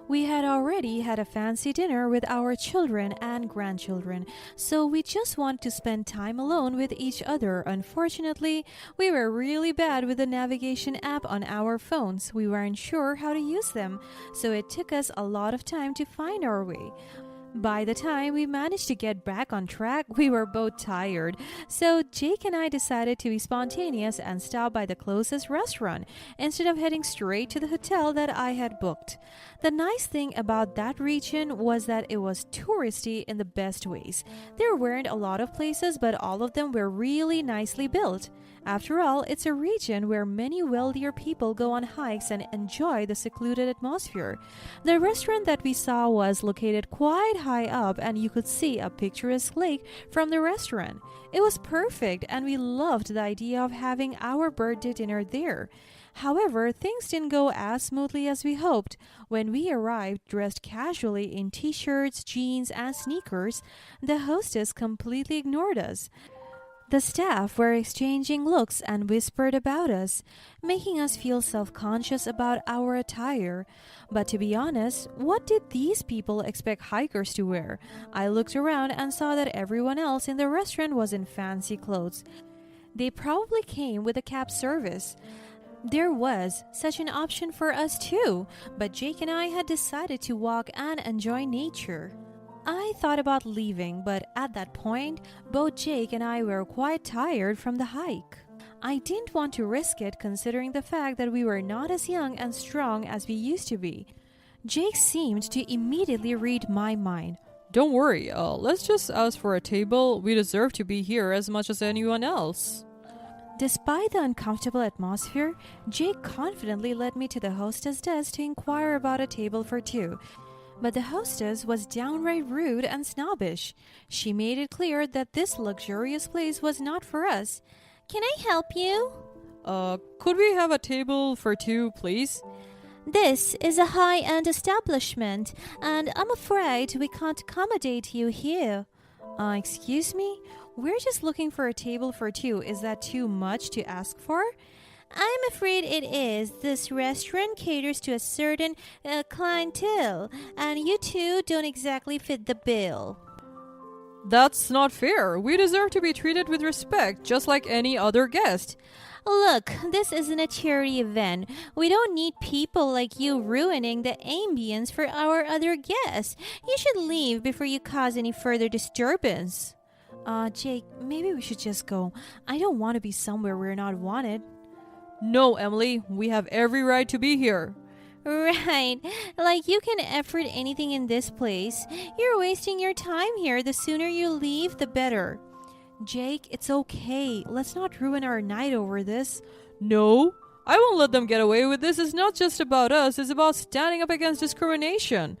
We had already had a fancy dinner with our children and grandchildren, so we just wanted to spend time alone with each other. Unfortunately, we were really bad with the navigation app on our phones. We weren't sure how to use them, so it took us a lot of time to find our way. By the time we managed to get back on track, we were both tired. So Jake and I decided to be spontaneous and stop by the closest restaurant instead of heading straight to the hotel that I had booked. The nice thing about that region was that it was touristy in the best ways. There weren't a lot of places, but all of them were really nicely built. After all, it's a region where many wealthier people go on hikes and enjoy the secluded atmosphere. The restaurant that we saw was located quite high up, and you could see a picturesque lake from the restaurant. It was perfect, and we loved the idea of having our birthday dinner there. However, things didn't go as smoothly as we hoped. When we arrived dressed casually in t-shirts, jeans, and sneakers, the hostess completely ignored us. The staff were exchanging looks and whispered about us, making us feel self-conscious about our attire. But to be honest, what did these people expect hikers to wear? I looked around and saw that everyone else in the restaurant was in fancy clothes. They probably came with a cab service. There was such an option for us too, but Jake and I had decided to walk and enjoy nature. I thought about leaving, but at that point, both Jake and I were quite tired from the hike. I didn't want to risk it considering the fact that we were not as young and strong as we used to be. Jake seemed to immediately read my mind. Don't worry, let's just ask for a table. We deserve to be here as much as anyone else. Despite the uncomfortable atmosphere, Jake confidently led me to the hostess desk to inquire about a table for two. But the hostess was downright rude and snobbish. She made it clear that this luxurious place was not for us. Can I help you? Could we have a table for two, please? This is a high-end establishment, and I'm afraid we can't accommodate you here. Excuse me? We're just looking for a table for two. Is that too much to ask for? I'm afraid it is. This restaurant caters to a certain clientele, and you two don't exactly fit the bill. That's not fair. We deserve to be treated with respect, just like any other guest. Look, this isn't a charity event. We don't need people like you ruining the ambience for our other guests. You should leave before you cause any further disturbance. Jake, maybe we should just go. I don't want to be somewhere we're not wanted. No, Emily, we have every right to be here. Right. Like you can afford anything in this place. You're wasting your time here. The sooner you leave, the better. Jake, it's okay. Let's not ruin our night over this. No, I won't let them get away with this. It's not just about us, it's about standing up against discrimination.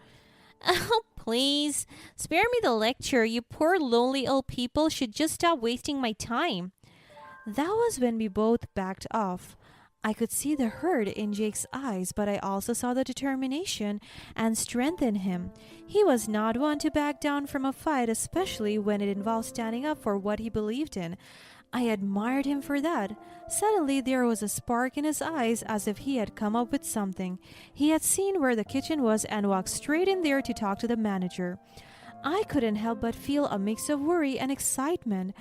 Oh, please. Spare me the lecture. You poor lonely old people should just stop wasting my time. That was when we both backed off. I could see the hurt in Jake's eyes, but I also saw the determination and strength in him. He was not one to back down from a fight, especially when it involved standing up for what he believed in. I admired him for that. Suddenly, there was a spark in his eyes as if he had come up with something. He had seen where the kitchen was and walked straight in there to talk to the manager. I couldn't help but feel a mix of worry and excitement.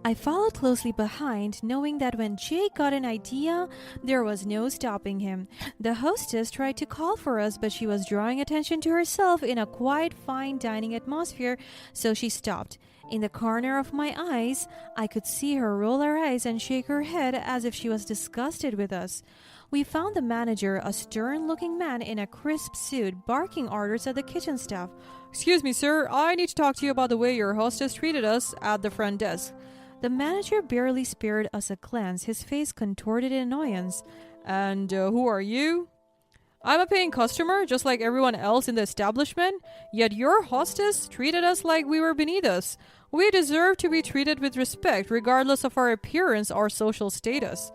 I followed closely behind, knowing that when Jake got an idea, there was no stopping him. The hostess tried to call for us, but she was drawing attention to herself in a quiet, fine dining atmosphere, so she stopped. In the corner of my eyes, I could see her roll her eyes and shake her head as if she was disgusted with us. We found the manager, a stern-looking man in a crisp suit, barking orders at the kitchen staff. Excuse me, sir, I need to talk to you about the way your hostess treated us at the front desk. The manager barely spared us a glance, his face contorted in annoyance. And who are you? I'm a paying customer, just like everyone else in the establishment, yet your hostess treated us like we were beneath us. We deserve to be treated with respect, regardless of our appearance or social status.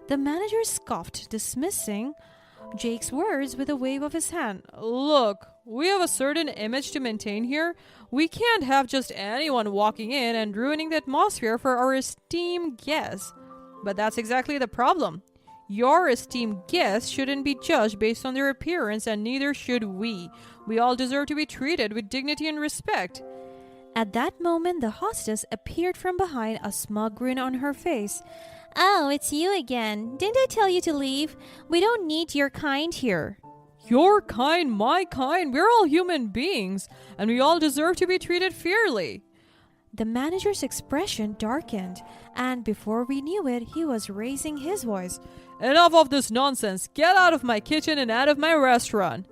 The manager scoffed, dismissing Jake's words with a wave of his hand. Look, we have a certain image to maintain here. We can't have just anyone walking in and ruining the atmosphere for our esteemed guests. But that's exactly the problem. Your esteemed guests shouldn't be judged based on their appearance, and neither should we. We all deserve to be treated with dignity and respect. At that moment, the hostess appeared from behind, a smug grin on her face. Oh, it's you again. Didn't I tell you to leave? We don't need your kind here. Your kind, my kind, we're all human beings, and we all deserve to be treated fairly. The manager's expression darkened, and before we knew it, he was raising his voice. Enough of this nonsense. Get out of my kitchen and out of my restaurant.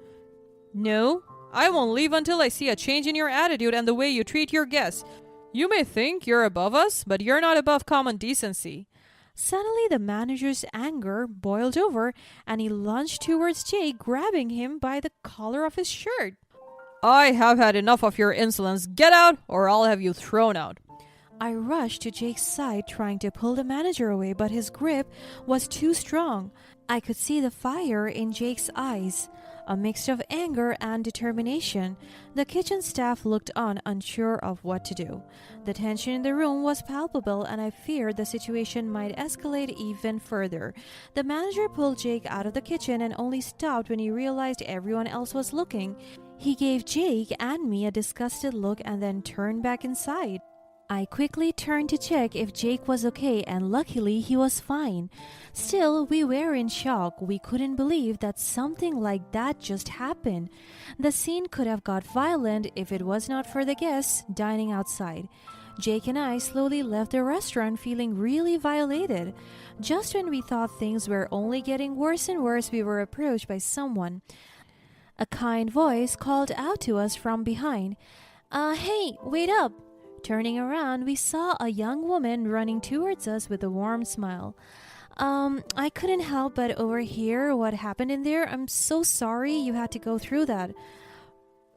No, I won't leave until I see a change in your attitude and the way you treat your guests. You may think you're above us, but you're not above common decency. Suddenly, the manager's anger boiled over, and he lunged towards Jake, grabbing him by the collar of his shirt. I have had enough of your insolence. Get out, or I'll have you thrown out. I rushed to Jake's side, trying to pull the manager away, but his grip was too strong. I could see the fire in Jake's eyes, a mix of anger and determination. The kitchen staff looked on, unsure of what to do. The tension in the room was palpable, and I feared the situation might escalate even further. The manager pulled Jake out of the kitchen and only stopped when he realized everyone else was looking. He gave Jake and me a disgusted look and then turned back inside. I quickly turned to check if Jake was okay, and luckily he was fine. Still, we were in shock. We couldn't believe that something like that just happened. The scene could have got violent if it was not for the guests dining outside. Jake and I slowly left the restaurant feeling really violated. Just when we thought things were only getting worse and worse, we were approached by someone. A kind voice called out to us from behind. Hey, wait up! Turning around, we saw a young woman running towards us with a warm smile. I couldn't help but overhear what happened in there. I'm so sorry you had to go through that.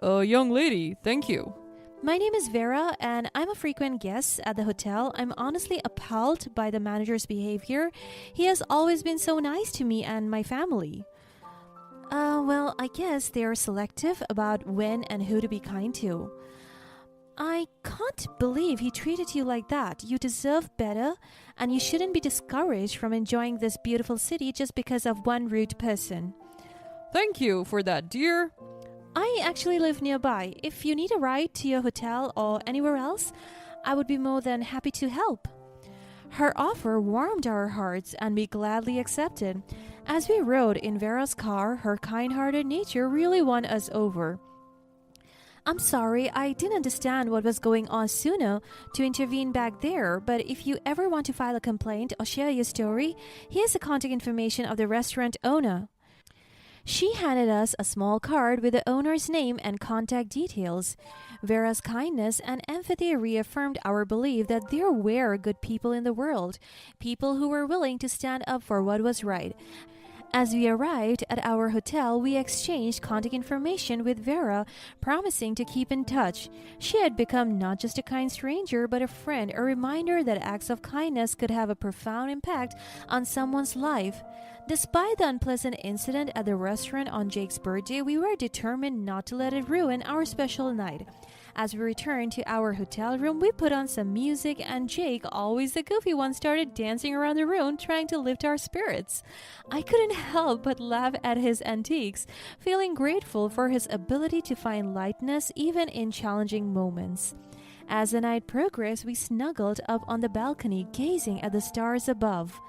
Young lady, thank you. My name is Vera, and I'm a frequent guest at the hotel. I'm honestly appalled by the manager's behavior. He has always been so nice to me and my family. Well, I guess they're selective about when and who to be kind to. I can't believe he treated you like that. You deserve better, and you shouldn't be discouraged from enjoying this beautiful city just because of one rude person. Thank you for that, dear. I actually live nearby. If you need a ride to your hotel or anywhere else, I would be more than happy to help. Her offer warmed our hearts, and we gladly accepted. As we rode in Vera's car, her kind-hearted nature really won us over. I'm sorry, I didn't understand what was going on sooner to intervene back there, but if you ever want to file a complaint or share your story, here's the contact information of the restaurant owner. She handed us a small card with the owner's name and contact details. Vera's kindness and empathy reaffirmed our belief that there were good people in the world, people who were willing to stand up for what was right. As we arrived at our hotel, we exchanged contact information with Vera, promising to keep in touch. She had become not just a kind stranger, but a friend, a reminder that acts of kindness could have a profound impact on someone's life. Despite the unpleasant incident at the restaurant on Jake's birthday, we were determined not to let it ruin our special night. As we returned to our hotel room, we put on some music, and Jake, always the goofy one, started dancing around the room, trying to lift our spirits. I couldn't help but laugh at his antics, feeling grateful for his ability to find lightness even in challenging moments. As the night progressed, we snuggled up on the balcony, gazing at the stars above.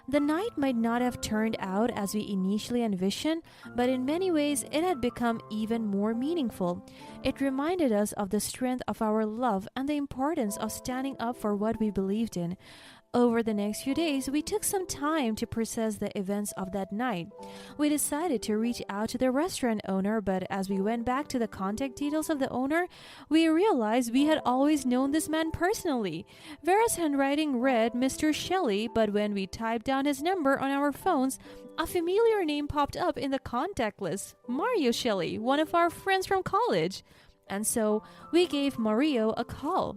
The night might not have turned out as we initially envisioned, but in many ways it had become even more meaningful. It reminded us of the strength of our love and the importance of standing up for what we believed in. Over the next few days, we took some time to process the events of that night. We decided to reach out to the restaurant owner, but as we went back to the contact details of the owner, we realized we had always known this man personally. Vera's handwriting read Mr. Shelley, but when we typed down his number on our phones, a familiar name popped up in the contact list: Mario Shelley, one of our friends from college. And so we gave Mario a call.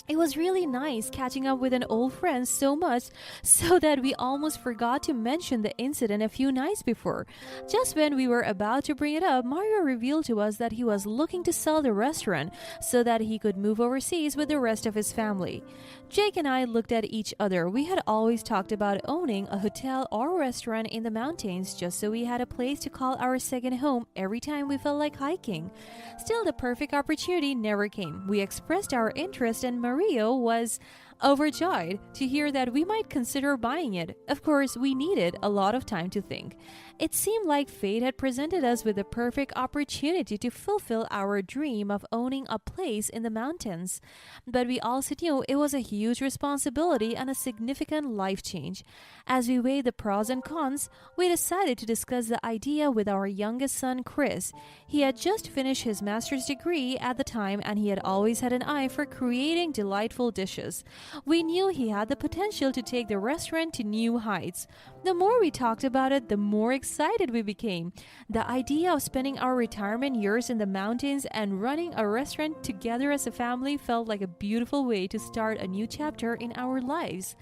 It was really nice catching up with an old friend, so much so that we almost forgot to mention the incident a few nights before. Just when we were about to bring it up, Mario revealed to us that he was looking to sell the restaurant so that he could move overseas with the rest of his family. Jake and I looked at each other. We had always talked about owning a hotel or restaurant in the mountains just so we had a place to call our second home every time we felt like hiking. Still, the perfect opportunity never came. We expressed our interest, and Mario was overjoyed to hear that we might consider buying it. Of course, we needed a lot of time to think. It seemed like fate had presented us with the perfect opportunity to fulfill our dream of owning a place in the mountains. But we also knew it was a huge responsibility and a significant life change. As we weighed the pros and cons, we decided to discuss the idea with our youngest son, Chris. He had just finished his master's degree at the time, and he had always had an eye for creating delightful dishes. We knew he had the potential to take the restaurant to new heights. The more we talked about it, the more excited we became. The idea of spending our retirement years in the mountains and running a restaurant together as a family felt like a beautiful way to start a new chapter in our lives.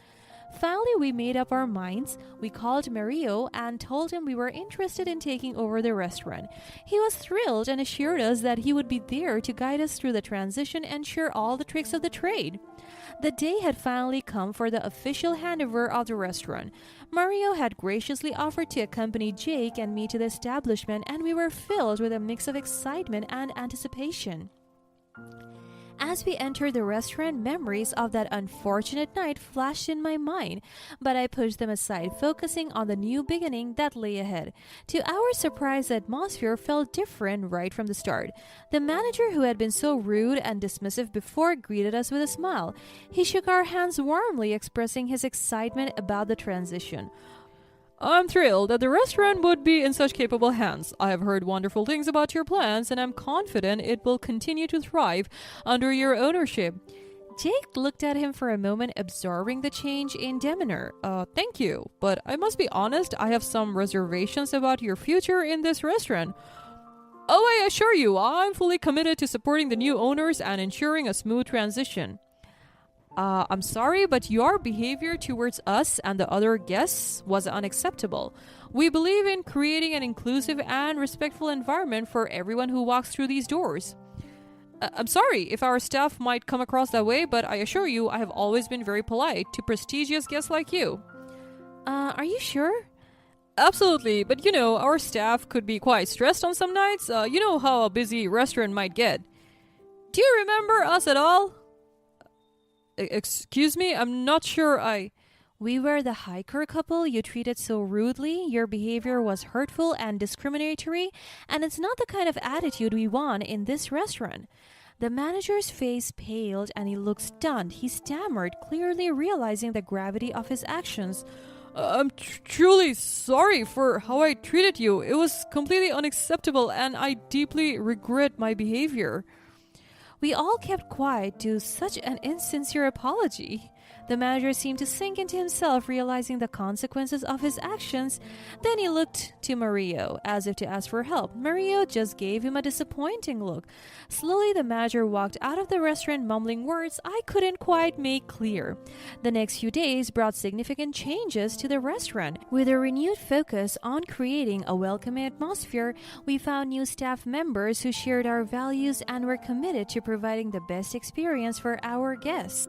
Finally, we made up our minds. We called Mario and told him we were interested in taking over the restaurant. He was thrilled and assured us that he would be there to guide us through the transition and share all the tricks of the trade. The day had finally come for the official handover of the restaurant. Mario had graciously offered to accompany Jake and me to the establishment, and we were filled with a mix of excitement and anticipation. As we entered the restaurant, memories of that unfortunate night flashed in my mind, but I pushed them aside, focusing on the new beginning that lay ahead. To our surprise, the atmosphere felt different right from the start. The manager, who had been so rude and dismissive before, greeted us with a smile. He shook our hands warmly, expressing his excitement about the transition. I'm thrilled that the restaurant would be in such capable hands. I have heard wonderful things about your plans, and I'm confident it will continue to thrive under your ownership. Jake looked at him for a moment, absorbing the change in demeanor. Thank you, but I must be honest, I have some reservations about your future in this restaurant. Oh, I assure you, I'm fully committed to supporting the new owners and ensuring a smooth transition. I'm sorry, but your behavior towards us and the other guests was unacceptable. We believe in creating an inclusive and respectful environment for everyone who walks through these doors. I'm sorry if our staff might come across that way, but I assure you I have always been very polite to prestigious guests like you. Are you sure? Absolutely, but our staff could be quite stressed on some nights. You know how a busy restaurant might get. Do you remember us at all? Excuse me, I'm not sure We were the hiker couple you treated so rudely. Your behavior was hurtful and discriminatory, and it's not the kind of attitude we want in this restaurant. The manager's face paled and he looked stunned. He stammered, clearly realizing the gravity of his actions. I'm truly sorry for how I treated you. It was completely unacceptable and I deeply regret my behavior. We all kept quiet due to such an insincere apology. The manager seemed to sink into himself, realizing the consequences of his actions. Then he looked to Mario, as if to ask for help. Mario just gave him a disappointing look. Slowly, the manager walked out of the restaurant, mumbling words I couldn't quite make clear. The next few days brought significant changes to the restaurant. With a renewed focus on creating a welcoming atmosphere, we found new staff members who shared our values and were committed to providing the best experience for our guests.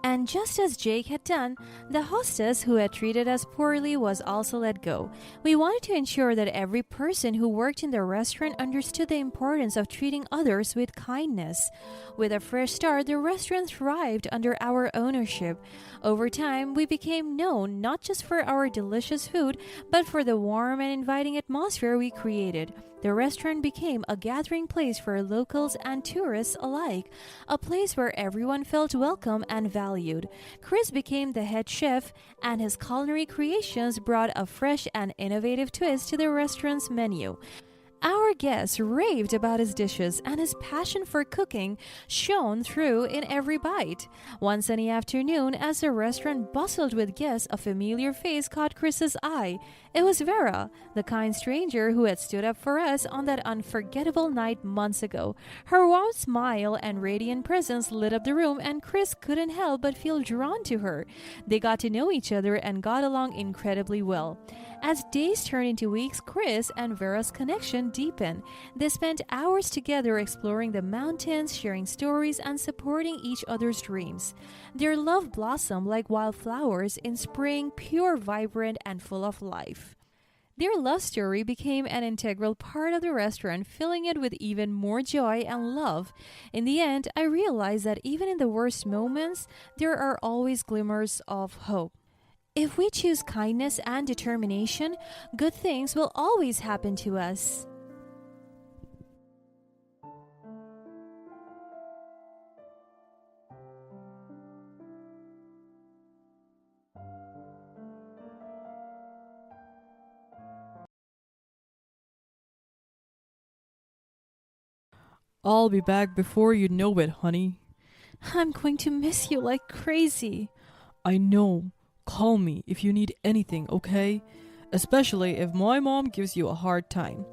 And just as Jake had done, the hostess who had treated us poorly was also let go. We wanted to ensure that every person who worked in the restaurant understood the importance of treating others with kindness. With a fresh start, the restaurant thrived under our ownership. Over time, we became known not just for our delicious food, but for the warm and inviting atmosphere we created. The restaurant became a gathering place for locals and tourists alike, a place where everyone felt welcome and valued. Chris became the head chef, and his culinary creations brought a fresh and innovative twist to the restaurant's menu. Our guests raved about his dishes, and his passion for cooking shone through in every bite. One sunny afternoon, as the restaurant bustled with guests, a familiar face caught Chris's eye. It was Vera, the kind stranger who had stood up for us on that unforgettable night months ago. Her warm smile and radiant presence lit up the room, and Chris couldn't help but feel drawn to her. They got to know each other and got along incredibly well. As days turned into weeks, Chris and Vera's connection deepened. They spent hours together exploring the mountains, sharing stories, and supporting each other's dreams. Their love blossomed like wildflowers in spring, pure, vibrant, and full of life. Their love story became an integral part of the restaurant, filling it with even more joy and love. In the end, I realized that even in the worst moments, there are always glimmers of hope. If we choose kindness and determination, good things will always happen to us. I'll be back before you know it, honey. I'm going to miss you like crazy. I know. Call me if you need anything, okay? Especially if my mom gives you a hard time.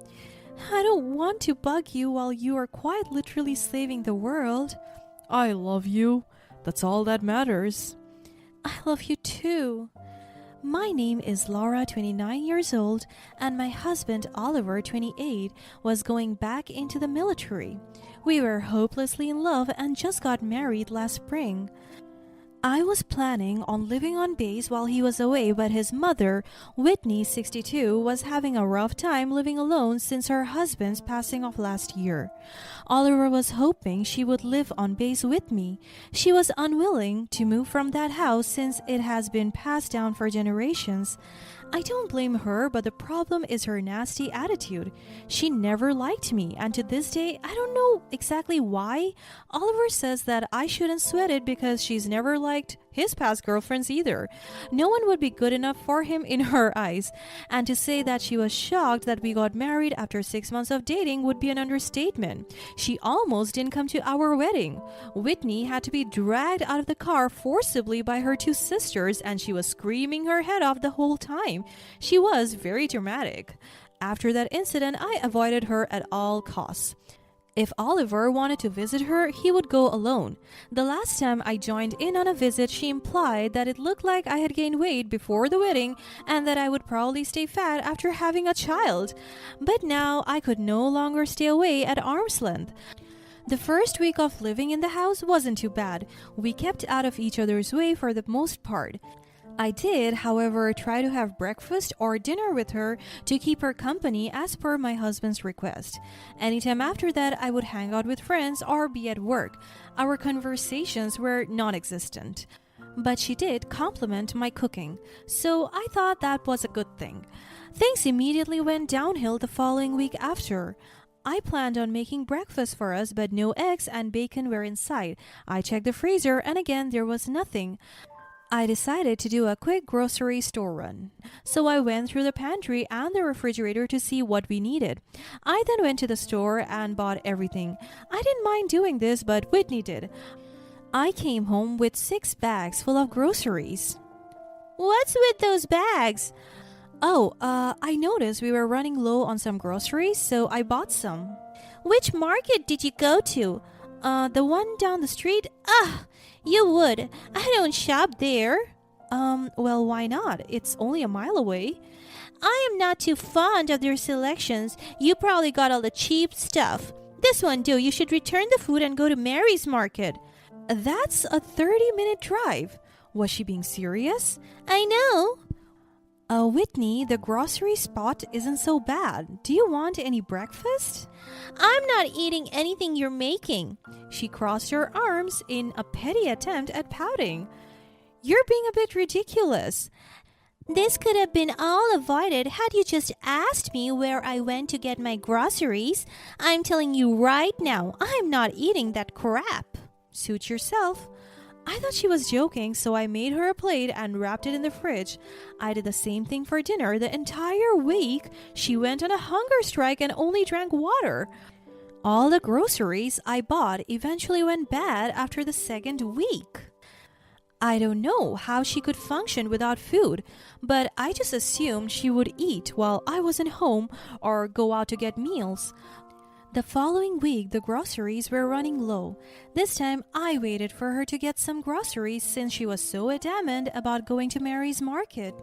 I don't want to bug you while you are quite literally saving the world. I love you. That's all that matters. I love you too. My name is Laura, 29 years old, and my husband, Oliver, 28, was going back into the military. We were hopelessly in love and just got married last spring. I was planning on living on base while he was away, but his mother, Whitney, 62, was having a rough time living alone since her husband's passing off last year. Oliver was hoping she would live on base with me. She was unwilling to move from that house since it has been passed down for generations. I don't blame her, but the problem is her nasty attitude. She never liked me, and to this day, I don't know exactly why. Oliver says that I shouldn't sweat it because she's never liked his past girlfriends either. No one would be good enough for him in her eyes. And to say that she was shocked that we got married after 6 months of dating would be an understatement. She almost didn't come to our wedding. Whitney had to be dragged out of the car forcibly by her two sisters, and she was screaming her head off the whole time. She was very dramatic. After that incident, I avoided her at all costs. If Oliver wanted to visit her, he would go alone. The last time I joined in on a visit, she implied that it looked like I had gained weight before the wedding and that I would probably stay fat after having a child. But now I could no longer stay away at arm's length. The first week of living in the house wasn't too bad. We kept out of each other's way for the most part. I did, however, try to have breakfast or dinner with her to keep her company as per my husband's request. Anytime after that, I would hang out with friends or be at work. Our conversations were non-existent. But she did compliment my cooking, so I thought that was a good thing. Things immediately went downhill the following week after. I planned on making breakfast for us, but no eggs and bacon were in sight. I checked the freezer, and again there was nothing. I decided to do a quick grocery store run. So I went through the pantry and the refrigerator to see what we needed. I then went to the store and bought everything. I didn't mind doing this, but Whitney did. I came home with 6 bags full of groceries. What's with those bags? Oh, I noticed we were running low on some groceries, so I bought some. Which market did you go to? The one down the street? You would. I don't shop there. Well, why not? It's only a mile away. I am not too fond of their selections. You probably got all the cheap stuff. This one, do. You should return the food and go to Mary's Market. That's a 30-minute drive. Was she being serious? I know. Whitney, the grocery spot isn't so bad. Do you want any breakfast? I'm not eating anything you're making. She crossed her arms in a petty attempt at pouting. You're being a bit ridiculous. This could have been all avoided had you just asked me where I went to get my groceries. I'm telling you right now, I'm not eating that crap. Suit yourself. I thought she was joking, so I made her a plate and wrapped it in the fridge. I did the same thing for dinner. The entire week, she went on a hunger strike and only drank water. All the groceries I bought eventually went bad after the second week. I don't know how she could function without food, but I just assumed she would eat while I wasn't home or go out to get meals. The following week, the groceries were running low. This time, I waited for her to get some groceries since she was so adamant about going to Mary's Market.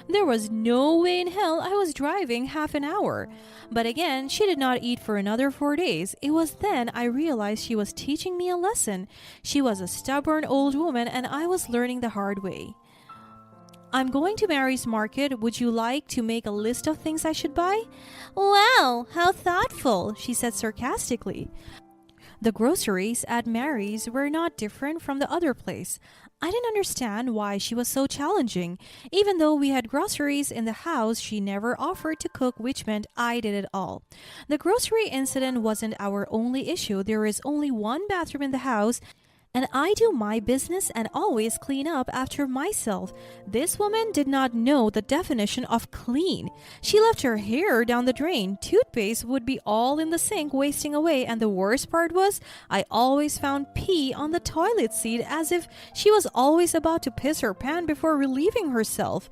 There was no way in hell I was driving half an hour. But again, she did not eat for another 4 days. It was then I realized she was teaching me a lesson. She was a stubborn old woman and I was learning the hard way. I'm going to Mary's Market. Would you like to make a list of things I should buy? Wow, how thoughtful, she said sarcastically. The groceries at Mary's were not different from the other place. I didn't understand why she was so challenging. Even though we had groceries in the house, she never offered to cook, which meant I did it all. The grocery incident wasn't our only issue. There is only one bathroom in the house, and I do my business and always clean up after myself. This woman did not know the definition of clean. She left her hair down the drain. Toothpaste would be all in the sink wasting away, and the worst part was I always found pee on the toilet seat as if she was always about to piss her pants before relieving herself.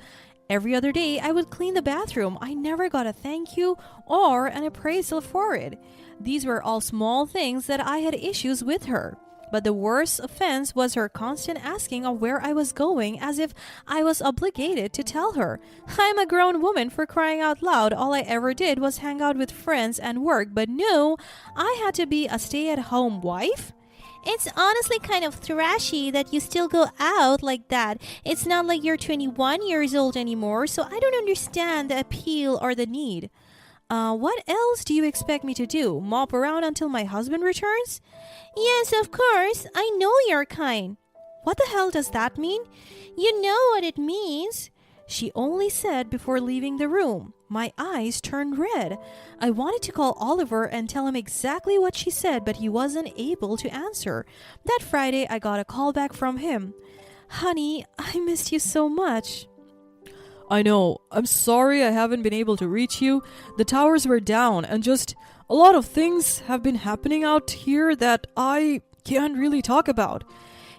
Every other day I would clean the bathroom. I never got a thank you or an appraisal for it. These were all small things that I had issues with her. But the worst offense was her constant asking of where I was going as if I was obligated to tell her. I'm a grown woman, for crying out loud. All I ever did was hang out with friends and work, but no, I had to be a stay-at-home wife? It's honestly kind of thrashy that you still go out like that. It's not like you're 21 years old anymore, so I don't understand the appeal or the need. What else do you expect me to do? Mop around until my husband returns? Yes, of course. I know your kind. What the hell does that mean? You know what it means. She only said before leaving the room. My eyes turned red. I wanted to call Oliver and tell him exactly what she said, but he wasn't able to answer. That Friday, I got a call back from him. Honey, I missed you so much. I know. I'm sorry I haven't been able to reach you. The towers were down and just a lot of things have been happening out here that I can't really talk about.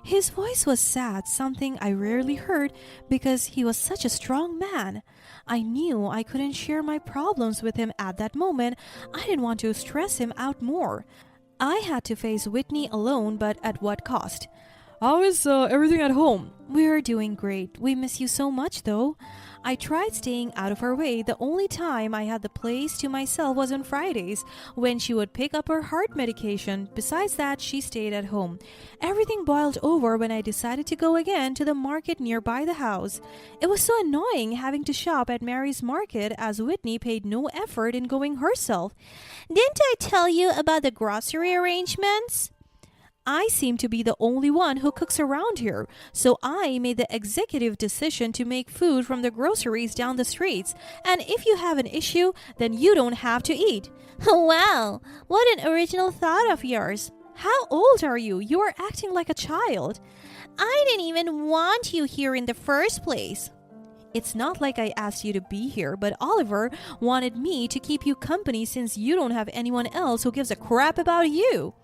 His voice was sad, something I rarely heard because he was such a strong man. I knew I couldn't share my problems with him at that moment. I didn't want to stress him out more. I had to face Whitney alone, but at what cost? How is everything at home? We're doing great. We miss you so much, though. I tried staying out of her way. The only time I had the place to myself was on Fridays, when she would pick up her heart medication. Besides that, she stayed at home. Everything boiled over when I decided to go again to the market nearby the house. It was so annoying having to shop at Mary's market, as Whitney paid no effort in going herself. Didn't I tell you about the grocery arrangements? I seem to be the only one who cooks around here, so I made the executive decision to make food from the groceries down the streets. And if you have an issue, then you don't have to eat. Wow, what an original thought of yours. How old are you? You are acting like a child. I didn't even want you here in the first place. It's not like I asked you to be here, but Oliver wanted me to keep you company since you don't have anyone else who gives a crap about you.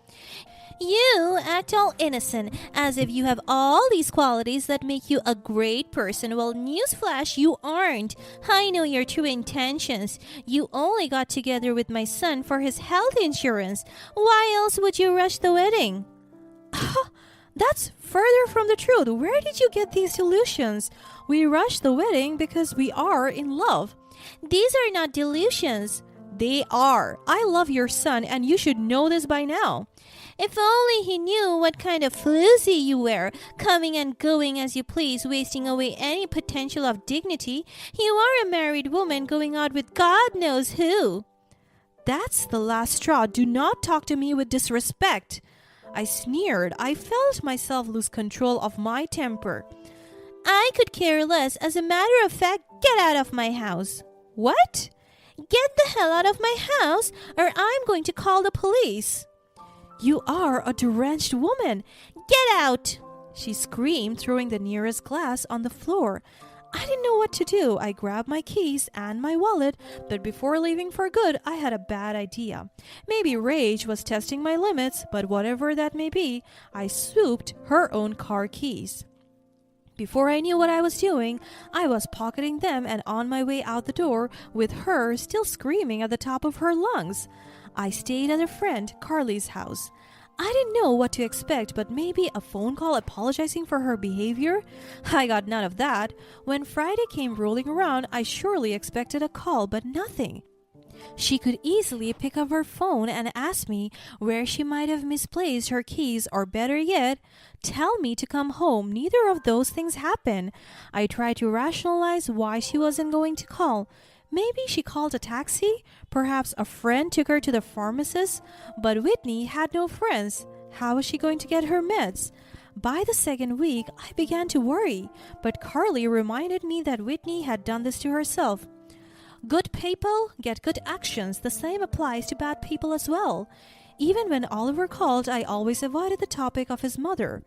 You act all innocent, as if you have all these qualities that make you a great person. Well, newsflash, you aren't. I know your true intentions. You only got together with my son for his health insurance. Why else would you rush the wedding? That's further from the truth. Where did you get these delusions? We rushed the wedding because we are in love. These are not delusions. They are. I love your son, and you should know this by now. If only he knew what kind of floozy you were, coming and going as you please, wasting away any potential of dignity. You are a married woman going out with God knows who. That's the last straw. Do not talk to me with disrespect. I sneered. I felt myself lose control of my temper. I could care less. As a matter of fact, get out of my house. What? Get the hell out of my house, or I'm going to call the police. You are a deranged woman. Get out! She screamed, throwing the nearest glass on the floor. I didn't know what to do. I grabbed my keys and my wallet, but before leaving for good, I had a bad idea. Maybe rage was testing my limits, but whatever that may be, I swooped her own car keys. Before I knew what I was doing, I was pocketing them and on my way out the door, with her still screaming at the top of her lungs. I stayed at a friend, Carly's house. I didn't know what to expect, but maybe a phone call apologizing for her behavior? I got none of that. When Friday came rolling around, I surely expected a call, but nothing. She could easily pick up her phone and ask me where she might have misplaced her keys, or better yet, tell me to come home. Neither of those things happened. I tried to rationalize why she wasn't going to call. Maybe she called a taxi? Perhaps a friend took her to the pharmacist? But Whitney had no friends. How was she going to get her meds? By the second week, I began to worry, but Carly reminded me that Whitney had done this to herself. Good people get good actions. The same applies to bad people as well. Even when Oliver called, I always avoided the topic of his mother.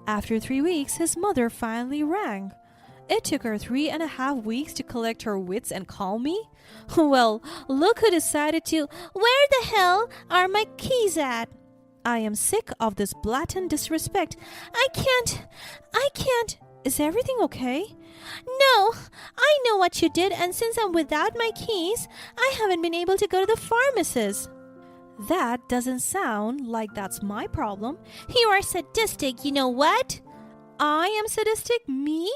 After 3 weeks, his mother finally rang. It took her 3.5 weeks to collect her wits and call me. Well, look who decided to. Where the hell are my keys at? I am sick of this blatant disrespect. I can't. Is everything okay? No, I know what you did, and since I'm without my keys, I haven't been able to go to the pharmacist. That doesn't sound like that's my problem. You are sadistic, you know what? I am sadistic? Me?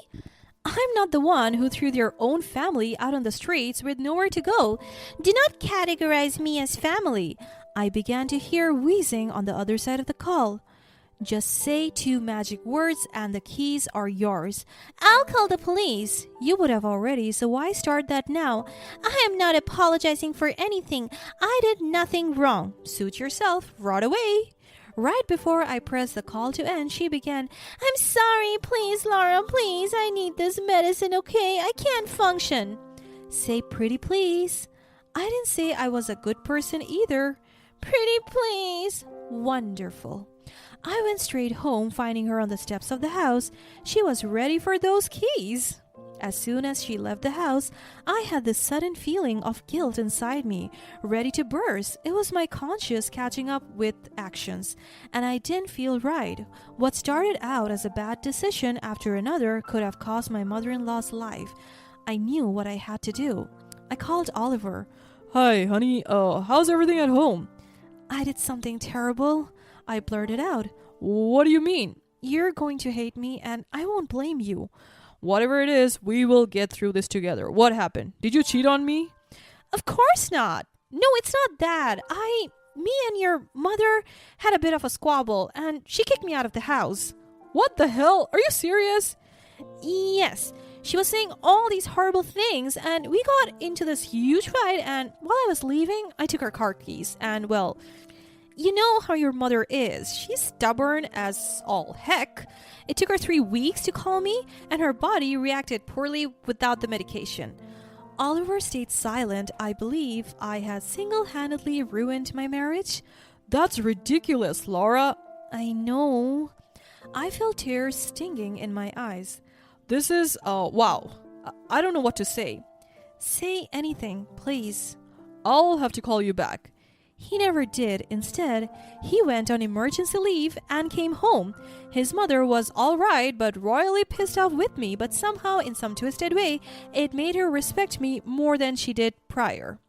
I'm not the one who threw their own family out on the streets with nowhere to go. Do not categorize me as family. I began to hear wheezing on the other side of the call. Just say 2 magic words and the keys are yours. I'll call the police. You would have already, so why start that now? I am not apologizing for anything. I did nothing wrong. Suit yourself. Right away. Right before I pressed the call to end, she began, I'm sorry. Please, Laura, please. I need this medicine, okay? I can't function. Say pretty please. I didn't say I was a good person either. Pretty please. Wonderful. I went straight home, finding her on the steps of the house. She was ready for those keys. As soon as she left the house, I had this sudden feeling of guilt inside me, ready to burst. It was my conscience catching up with actions, and I didn't feel right. What started out as a bad decision after another could have cost my mother-in-law's life. I knew what I had to do. I called Oliver. Hi, honey. How's everything at home? I did something terrible. I blurted out. What do you mean? you're going to hate me, and I won't blame you. Whatever it is, we will get through this together. What happened? Did you cheat on me? Of course not. No, it's not that. Me and your mother had a bit of a squabble, and she kicked me out of the house. What the hell? Are you serious? Yes, she was saying all these horrible things, and we got into this huge fight, and while I was leaving, I took her car keys, and well, you know how your mother is. She's stubborn as all heck. It took her 3 weeks to call me, and her body reacted poorly without the medication. Oliver stayed silent. I believe I had single-handedly ruined my marriage. That's ridiculous, Laura. I know. I felt tears stinging in my eyes. This is, wow. I don't know what to say. Say anything, please. I'll have to call you back. He never did. Instead, he went on emergency leave and came home. His mother was all right, but royally pissed off with me, but somehow, in some twisted way, it made her respect me more than she did prior.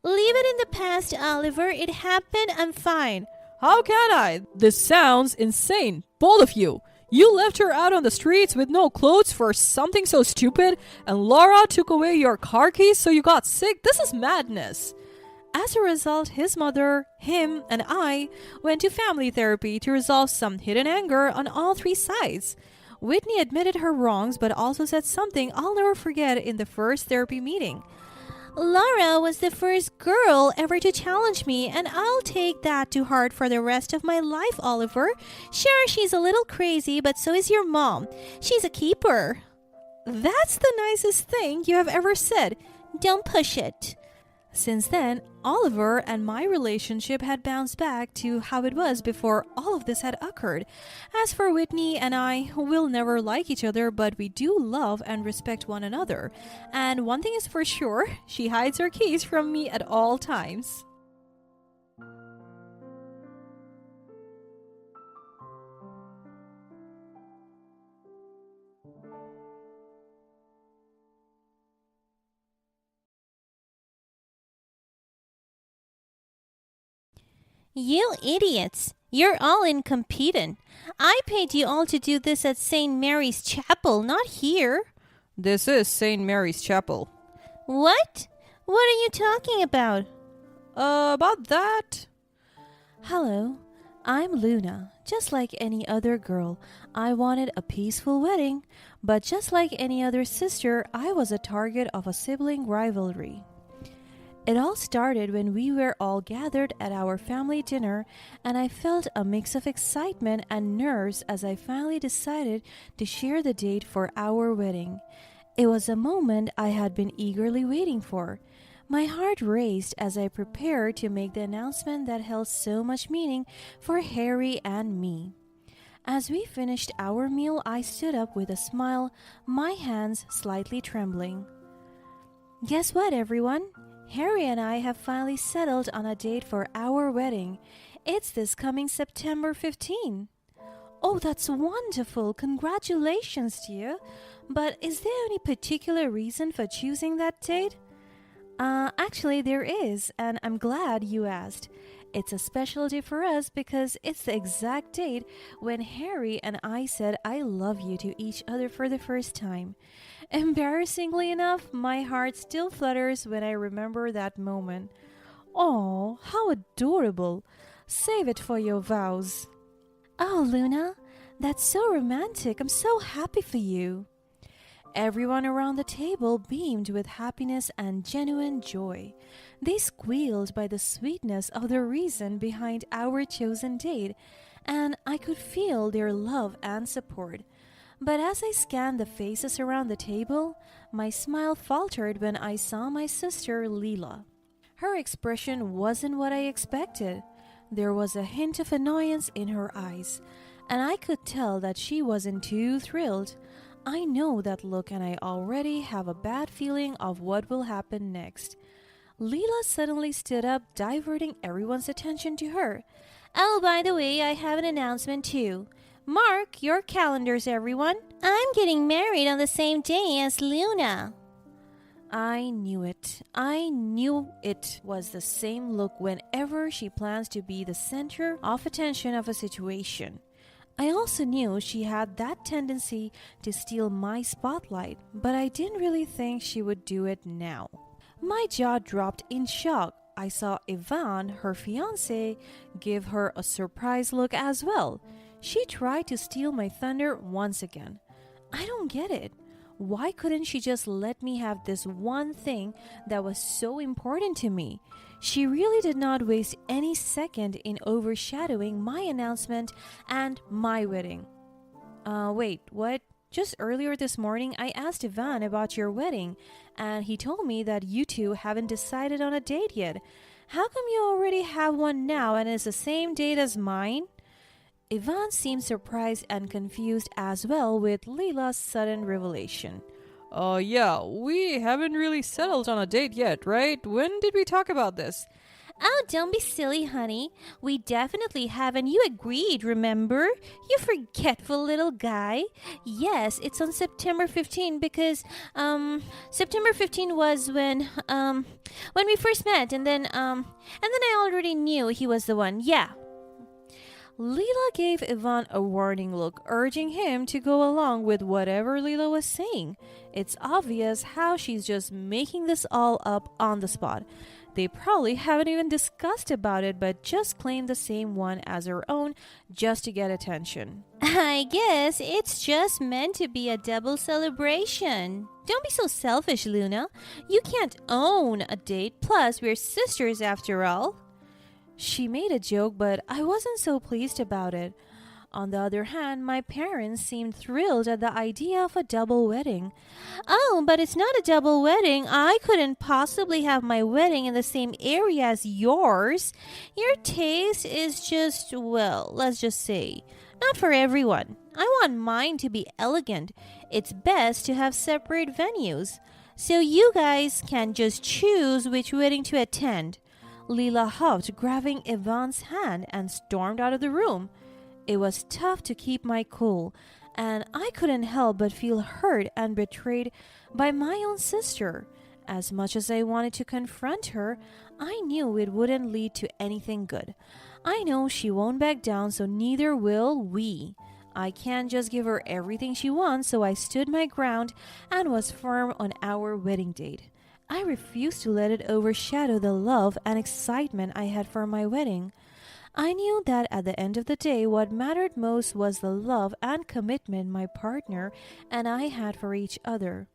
Leave it in the past, Oliver. It happened. I'm fine. How can I? This sounds insane. Both of you. You left her out on the streets with no clothes for something so stupid, and Laura took away your car keys so you got sick. This is madness. As a result, his mother, him, and I went to family therapy to resolve some hidden anger on all 3 sides. Whitney admitted her wrongs but also said something I'll never forget in the first therapy meeting. Laura was the first girl ever to challenge me, and I'll take that to heart for the rest of my life, Oliver. Sure, she's a little crazy, but so is your mom. She's a keeper. That's the nicest thing you have ever said. Don't push it. Since then, Oliver and my relationship had bounced back to how it was before all of this had occurred. As for Whitney and I, we'll never like each other, but we do love and respect one another. And one thing is for sure, she hides her keys from me at all times. You idiots. You're all incompetent. I paid you all to do this at St. Mary's Chapel, not here. This is St. Mary's Chapel. What? What are you talking about? About that. Hello, I'm Luna. Just like any other girl, I wanted a peaceful wedding, but just like any other sister, I was a target of a sibling rivalry. It all started when we were all gathered at our family dinner, and I felt a mix of excitement and nerves as I finally decided to share the date for our wedding. It was a moment I had been eagerly waiting for. My heart raced as I prepared to make the announcement that held so much meaning for Harry and me. As we finished our meal, I stood up with a smile, my hands slightly trembling. Guess what, everyone? Harry and I have finally settled on a date for our wedding. It's this coming September 15. Oh, that's wonderful. Congratulations to you. But is there any particular reason for choosing that date? Actually, there is, and I'm glad you asked. It's a special day for us because it's the exact date when Harry and I said I love you to each other for the first time. Embarrassingly enough, my heart still flutters when I remember that moment. Oh, how adorable. Save it for your vows. Oh, Luna, that's so romantic. I'm so happy for you. Everyone around the table beamed with happiness and genuine joy. They squealed by the sweetness of the reason behind our chosen date, and I could feel their love and support. But as I scanned the faces around the table, my smile faltered when I saw my sister Leela. Her expression wasn't what I expected. There was a hint of annoyance in her eyes, and I could tell that she wasn't too thrilled. I know that look, and I already have a bad feeling of what will happen next. Leela suddenly stood up, diverting everyone's attention to her. Oh, by the way, I have an announcement too. Mark your calendars, everyone. I'm getting married on the same day as Luna. I knew it. I knew it was the same look whenever she plans to be the center of attention of a situation. I also knew she had that tendency to steal my spotlight, but I didn't really think she would do it now. My jaw dropped in shock. I saw Ivan, her fiancé, give her a surprised look as well. She tried to steal my thunder once again. I don't get it. Why couldn't she just let me have this one thing that was so important to me? She really did not waste any second in overshadowing my announcement and my wedding. Wait, what? Just earlier this morning, I asked Ivan about your wedding, and he told me that you two haven't decided on a date yet. How come you already have one now and it's the same date as mine? Ivan seemed surprised and confused as well with Leela's sudden revelation. Yeah, we haven't really settled on a date yet, right? When did we talk about this? Oh, don't be silly, honey. We definitely haven't. You agreed, remember? You forgetful little guy. Yes, it's on September 15 because September 15 was when we first met, and then I already knew he was the one. Yeah. Leela gave Ivan a warning look, urging him to go along with whatever Leela was saying. It's obvious how she's just making this all up on the spot. They probably haven't even discussed about it, but just claimed the same one as her own just to get attention. I guess it's just meant to be a double celebration. Don't be so selfish, Luna. You can't own a date, plus we're sisters after all. She made a joke, but I wasn't so pleased about it. On the other hand, my parents seemed thrilled at the idea of a double wedding. Oh, but it's not a double wedding. I couldn't possibly have my wedding in the same area as yours. Your taste is just, well, let's just say, not for everyone. I want mine to be elegant. It's best to have separate venues, so you guys can just choose which wedding to attend. Leela huffed, grabbing Ivan's hand, and stormed out of the room. It was tough to keep my cool, and I couldn't help but feel hurt and betrayed by my own sister. As much as I wanted to confront her, I knew it wouldn't lead to anything good. I know she won't back down, so neither will we. I can't just give her everything she wants, so I stood my ground and was firm on our wedding date. I refused to let it overshadow the love and excitement I had for my wedding. I knew that at the end of the day, what mattered most was the love and commitment my partner and I had for each other.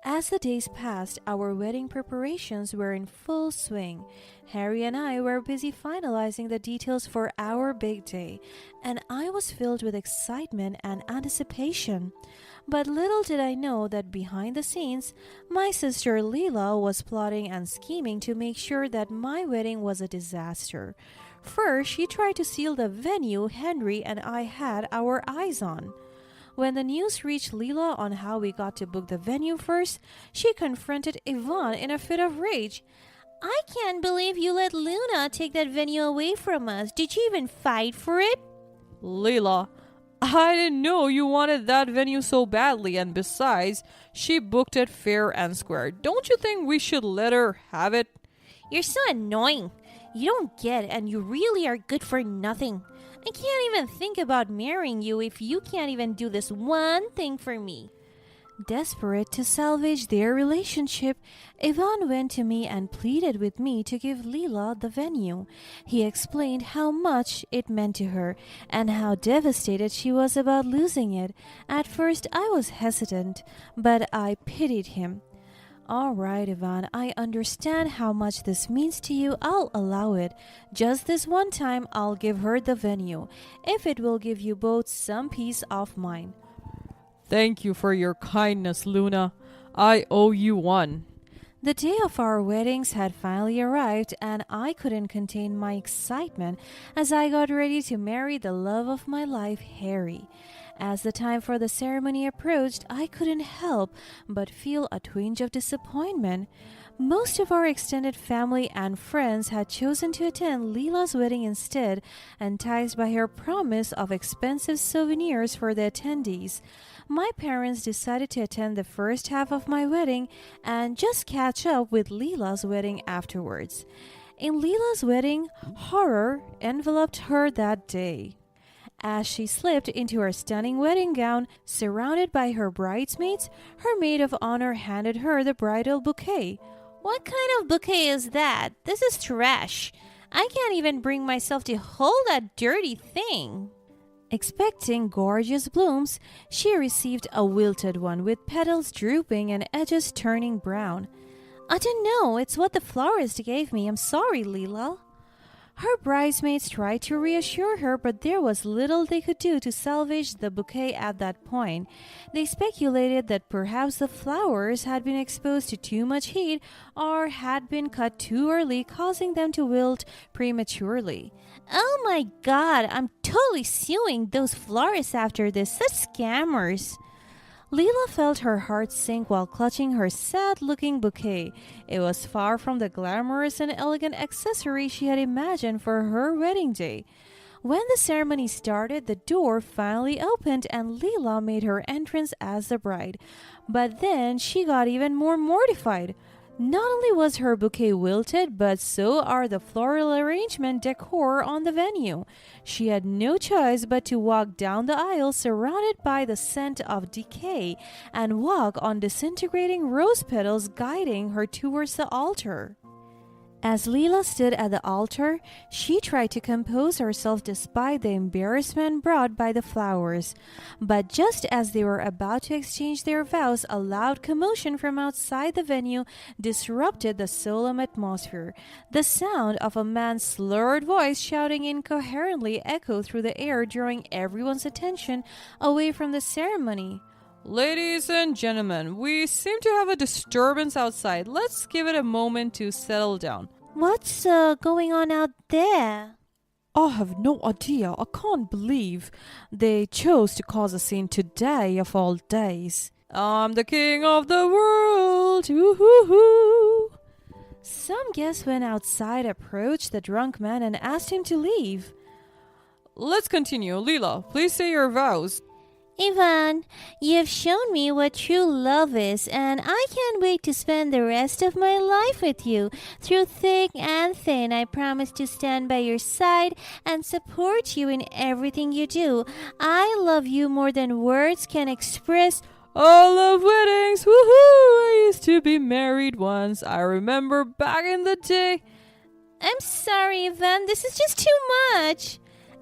As the days passed, our wedding preparations were in full swing. Harry and I were busy finalizing the details for our big day, and I was filled with excitement and anticipation. But little did I know that behind the scenes, my sister Leela was plotting and scheming to make sure that my wedding was a disaster. First, she tried to steal the venue Henry and I had our eyes on. When the news reached Leela on how we got to book the venue first, she confronted Ivan in a fit of rage. I can't believe you let Luna take that venue away from us. Did you even fight for it? Leela, I didn't know you wanted that venue so badly, and besides, she booked it fair and square. Don't you think we should let her have it? You're so annoying. You don't get it, and you really are good for nothing. I can't even think about marrying you if you can't even do this one thing for me. Desperate to salvage their relationship, Ivan went to me and pleaded with me to give Leela the venue. He explained how much it meant to her and how devastated she was about losing it. At first, I was hesitant, but I pitied him. All right, Ivan, I understand how much this means to you. I'll allow it. Just this one time, I'll give her the venue, if it will give you both some peace of mind. Thank you for your kindness, Luna. I owe you one. The day of our weddings had finally arrived, and I couldn't contain my excitement as I got ready to marry the love of my life, Harry. As the time for the ceremony approached, I couldn't help but feel a twinge of disappointment. Most of our extended family and friends had chosen to attend Leela's wedding instead, enticed by her promise of expensive souvenirs for the attendees. My parents decided to attend the first half of my wedding and just catch up with Leela's wedding afterwards. In Leela's wedding, horror enveloped her that day. As she slipped into her stunning wedding gown, surrounded by her bridesmaids, her maid of honor handed her the bridal bouquet. What kind of bouquet is that? This is trash. I can't even bring myself to hold that dirty thing. Expecting gorgeous blooms, she received a wilted one with petals drooping and edges turning brown. I don't know. It's what the florist gave me. I'm sorry, Leela. Her bridesmaids tried to reassure her, but there was little they could do to salvage the bouquet at that point. They speculated that perhaps the flowers had been exposed to too much heat or had been cut too early, causing them to wilt prematurely. Oh my god, I'm totally suing those florists after this. Such scammers. Leela felt her heart sink while clutching her sad-looking bouquet. It was far from the glamorous and elegant accessory she had imagined for her wedding day. When the ceremony started, the door finally opened and Leela made her entrance as the bride. But then she got even more mortified. Not only was her bouquet wilted, but so are the floral arrangement decor on the venue. She had no choice but to walk down the aisle surrounded by the scent of decay and walk on disintegrating rose petals guiding her towards the altar. As Leela stood at the altar, she tried to compose herself despite the embarrassment brought by the flowers. But just as they were about to exchange their vows, a loud commotion from outside the venue disrupted the solemn atmosphere. The sound of a man's slurred voice shouting incoherently echoed through the air, drawing everyone's attention away from the ceremony. Ladies and gentlemen, we seem to have a disturbance outside. Let's give it a moment to settle down. What's going on out there? I have no idea. I can't believe they chose to cause a scene today of all days. I'm the king of the world. Woo-hoo-hoo. Some guests went outside, approached the drunk man, and asked him to leave. Let's continue. Leela, please say your vows. Ivan, you've shown me what true love is, and I can't wait to spend the rest of my life with you. Through thick and thin, I promise to stand by your side and support you in everything you do. I love you more than words can express. I love weddings. Woohoo! I used to be married once. I remember back in the day. I'm sorry, Ivan. This is just too much.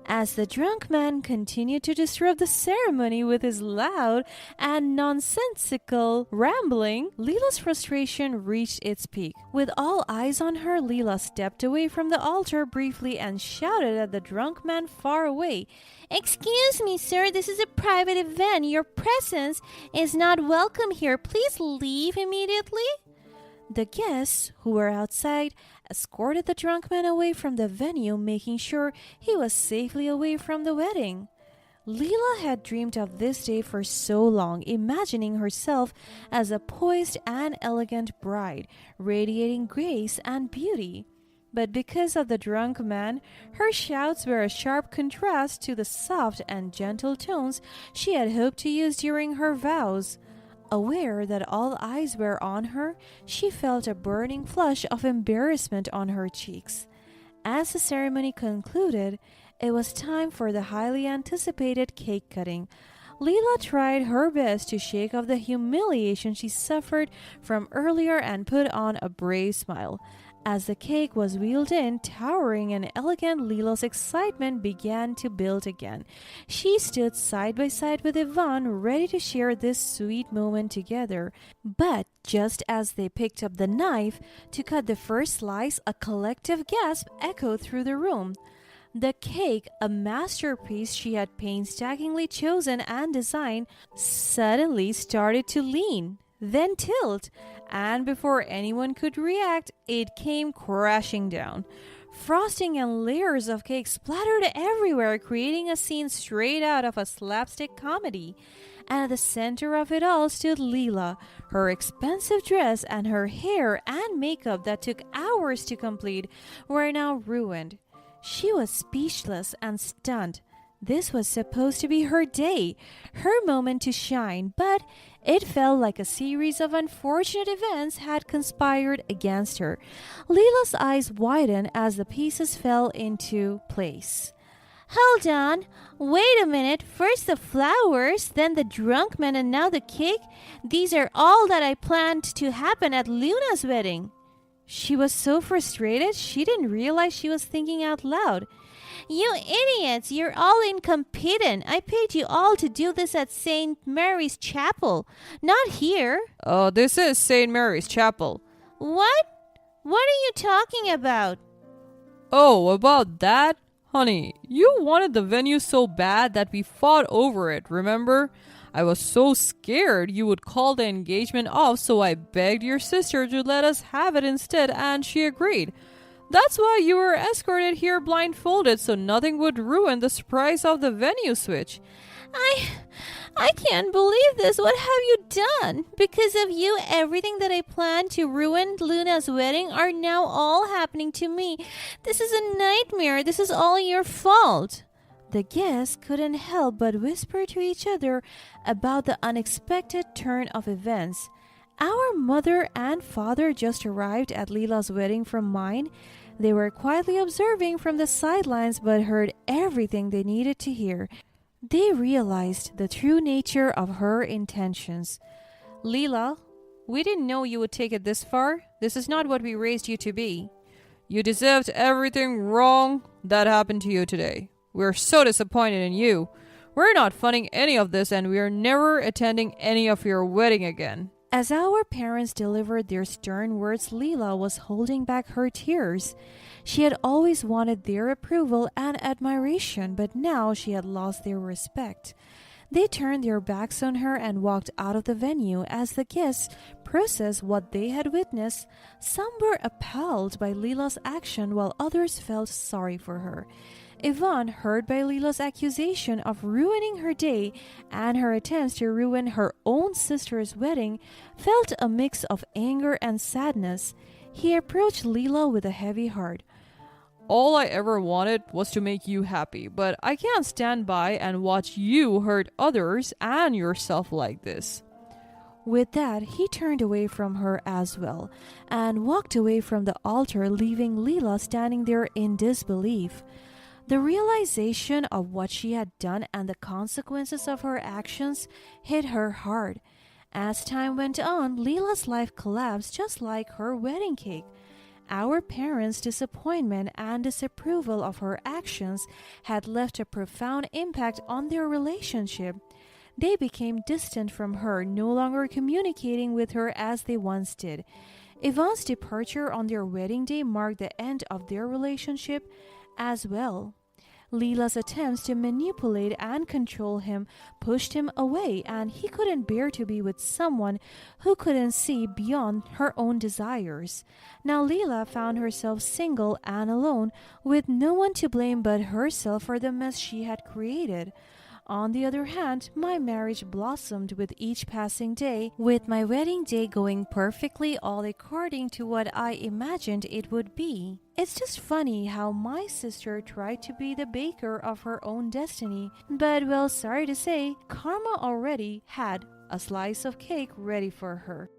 As the drunk man continued to disrupt the ceremony with his loud and nonsensical rambling, Leela's frustration reached its peak. With all eyes on her, Leela stepped away from the altar briefly and shouted at the drunk man far away. Excuse me, sir, this is a private event. Your presence is not welcome here. Please leave immediately. The guests, who were outside, escorted the drunk man away from the venue, making sure he was safely away from the wedding. Leela had dreamed of this day for so long, imagining herself as a poised and elegant bride, radiating grace and beauty. But because of the drunk man, her shouts were a sharp contrast to the soft and gentle tones she had hoped to use during her vows. Aware that all eyes were on her, she felt a burning flush of embarrassment on her cheeks. As the ceremony concluded, it was time for the highly anticipated cake cutting. Leela tried her best to shake off the humiliation she suffered from earlier and put on a brave smile. As the cake was wheeled in, towering and elegant, Leela's excitement began to build again. She stood side by side with Yvonne, ready to share this sweet moment together. But just as they picked up the knife to cut the first slice, a collective gasp echoed through the room. The cake, a masterpiece she had painstakingly chosen and designed, suddenly started to lean, then tilt, and before anyone could react, it came crashing down. Frosting and layers of cake splattered everywhere, creating a scene straight out of a slapstick comedy. And at the center of it all stood Leela. Her expensive dress and her hair and makeup that took hours to complete were now ruined. She was speechless and stunned. This was supposed to be her day, her moment to shine, but it felt like a series of unfortunate events had conspired against her. Leela's eyes widened as the pieces fell into place. Hold on. Wait a minute. First the flowers, then the drunk man, and now the cake. These are all that I planned to happen at Luna's wedding. She was so frustrated she didn't realize she was thinking out loud. You idiots, you're all incompetent. I paid you all to do this at St. Mary's Chapel, not here. This is St. Mary's Chapel. What? What are you talking about? Oh, about that? Honey, you wanted the venue so bad that we fought over it, remember? I was so scared you would call the engagement off, so I begged your sister to let us have it instead, and she agreed. That's why you were escorted here blindfolded, so nothing would ruin the surprise of the venue switch. I can't believe this. What have you done? Because of you, everything that I planned to ruin Luna's wedding are now all happening to me. This is a nightmare. This is all your fault. The guests couldn't help but whisper to each other about the unexpected turn of events. Our mother and father just arrived at Leela's wedding from mine. They were quietly observing from the sidelines but heard everything they needed to hear. They realized the true nature of her intentions. Leela, we didn't know you would take it this far. This is not what we raised you to be. You deserved everything wrong that happened to you today. We're so disappointed in you. We're not funding any of this, and we're never attending any of your wedding again. As our parents delivered their stern words, Leela was holding back her tears. She had always wanted their approval and admiration, but now she had lost their respect. They turned their backs on her and walked out of the venue as the guests processed what they had witnessed. Some were appalled by Leela's action while others felt sorry for her. Yvonne, hurt by Leela's accusation of ruining her day and her attempts to ruin her own sister's wedding, felt a mix of anger and sadness. He approached Leela with a heavy heart. All I ever wanted was to make you happy, but I can't stand by and watch you hurt others and yourself like this. With that, he turned away from her as well and walked away from the altar, leaving Leela standing there in disbelief. The realization of what she had done and the consequences of her actions hit her hard. As time went on, Leela's life collapsed just like her wedding cake. Our parents' disappointment and disapproval of her actions had left a profound impact on their relationship. They became distant from her, no longer communicating with her as they once did. Yvonne's departure on their wedding day marked the end of their relationship as well. Leela's attempts to manipulate and control him pushed him away, and he couldn't bear to be with someone who couldn't see beyond her own desires. Now Leela found herself single and alone, with no one to blame but herself for the mess she had created. On the other hand, my marriage blossomed with each passing day, with my wedding day going perfectly all according to what I imagined it would be. It's just funny how my sister tried to be the baker of her own destiny, but well, sorry to say, karma already had a slice of cake ready for her.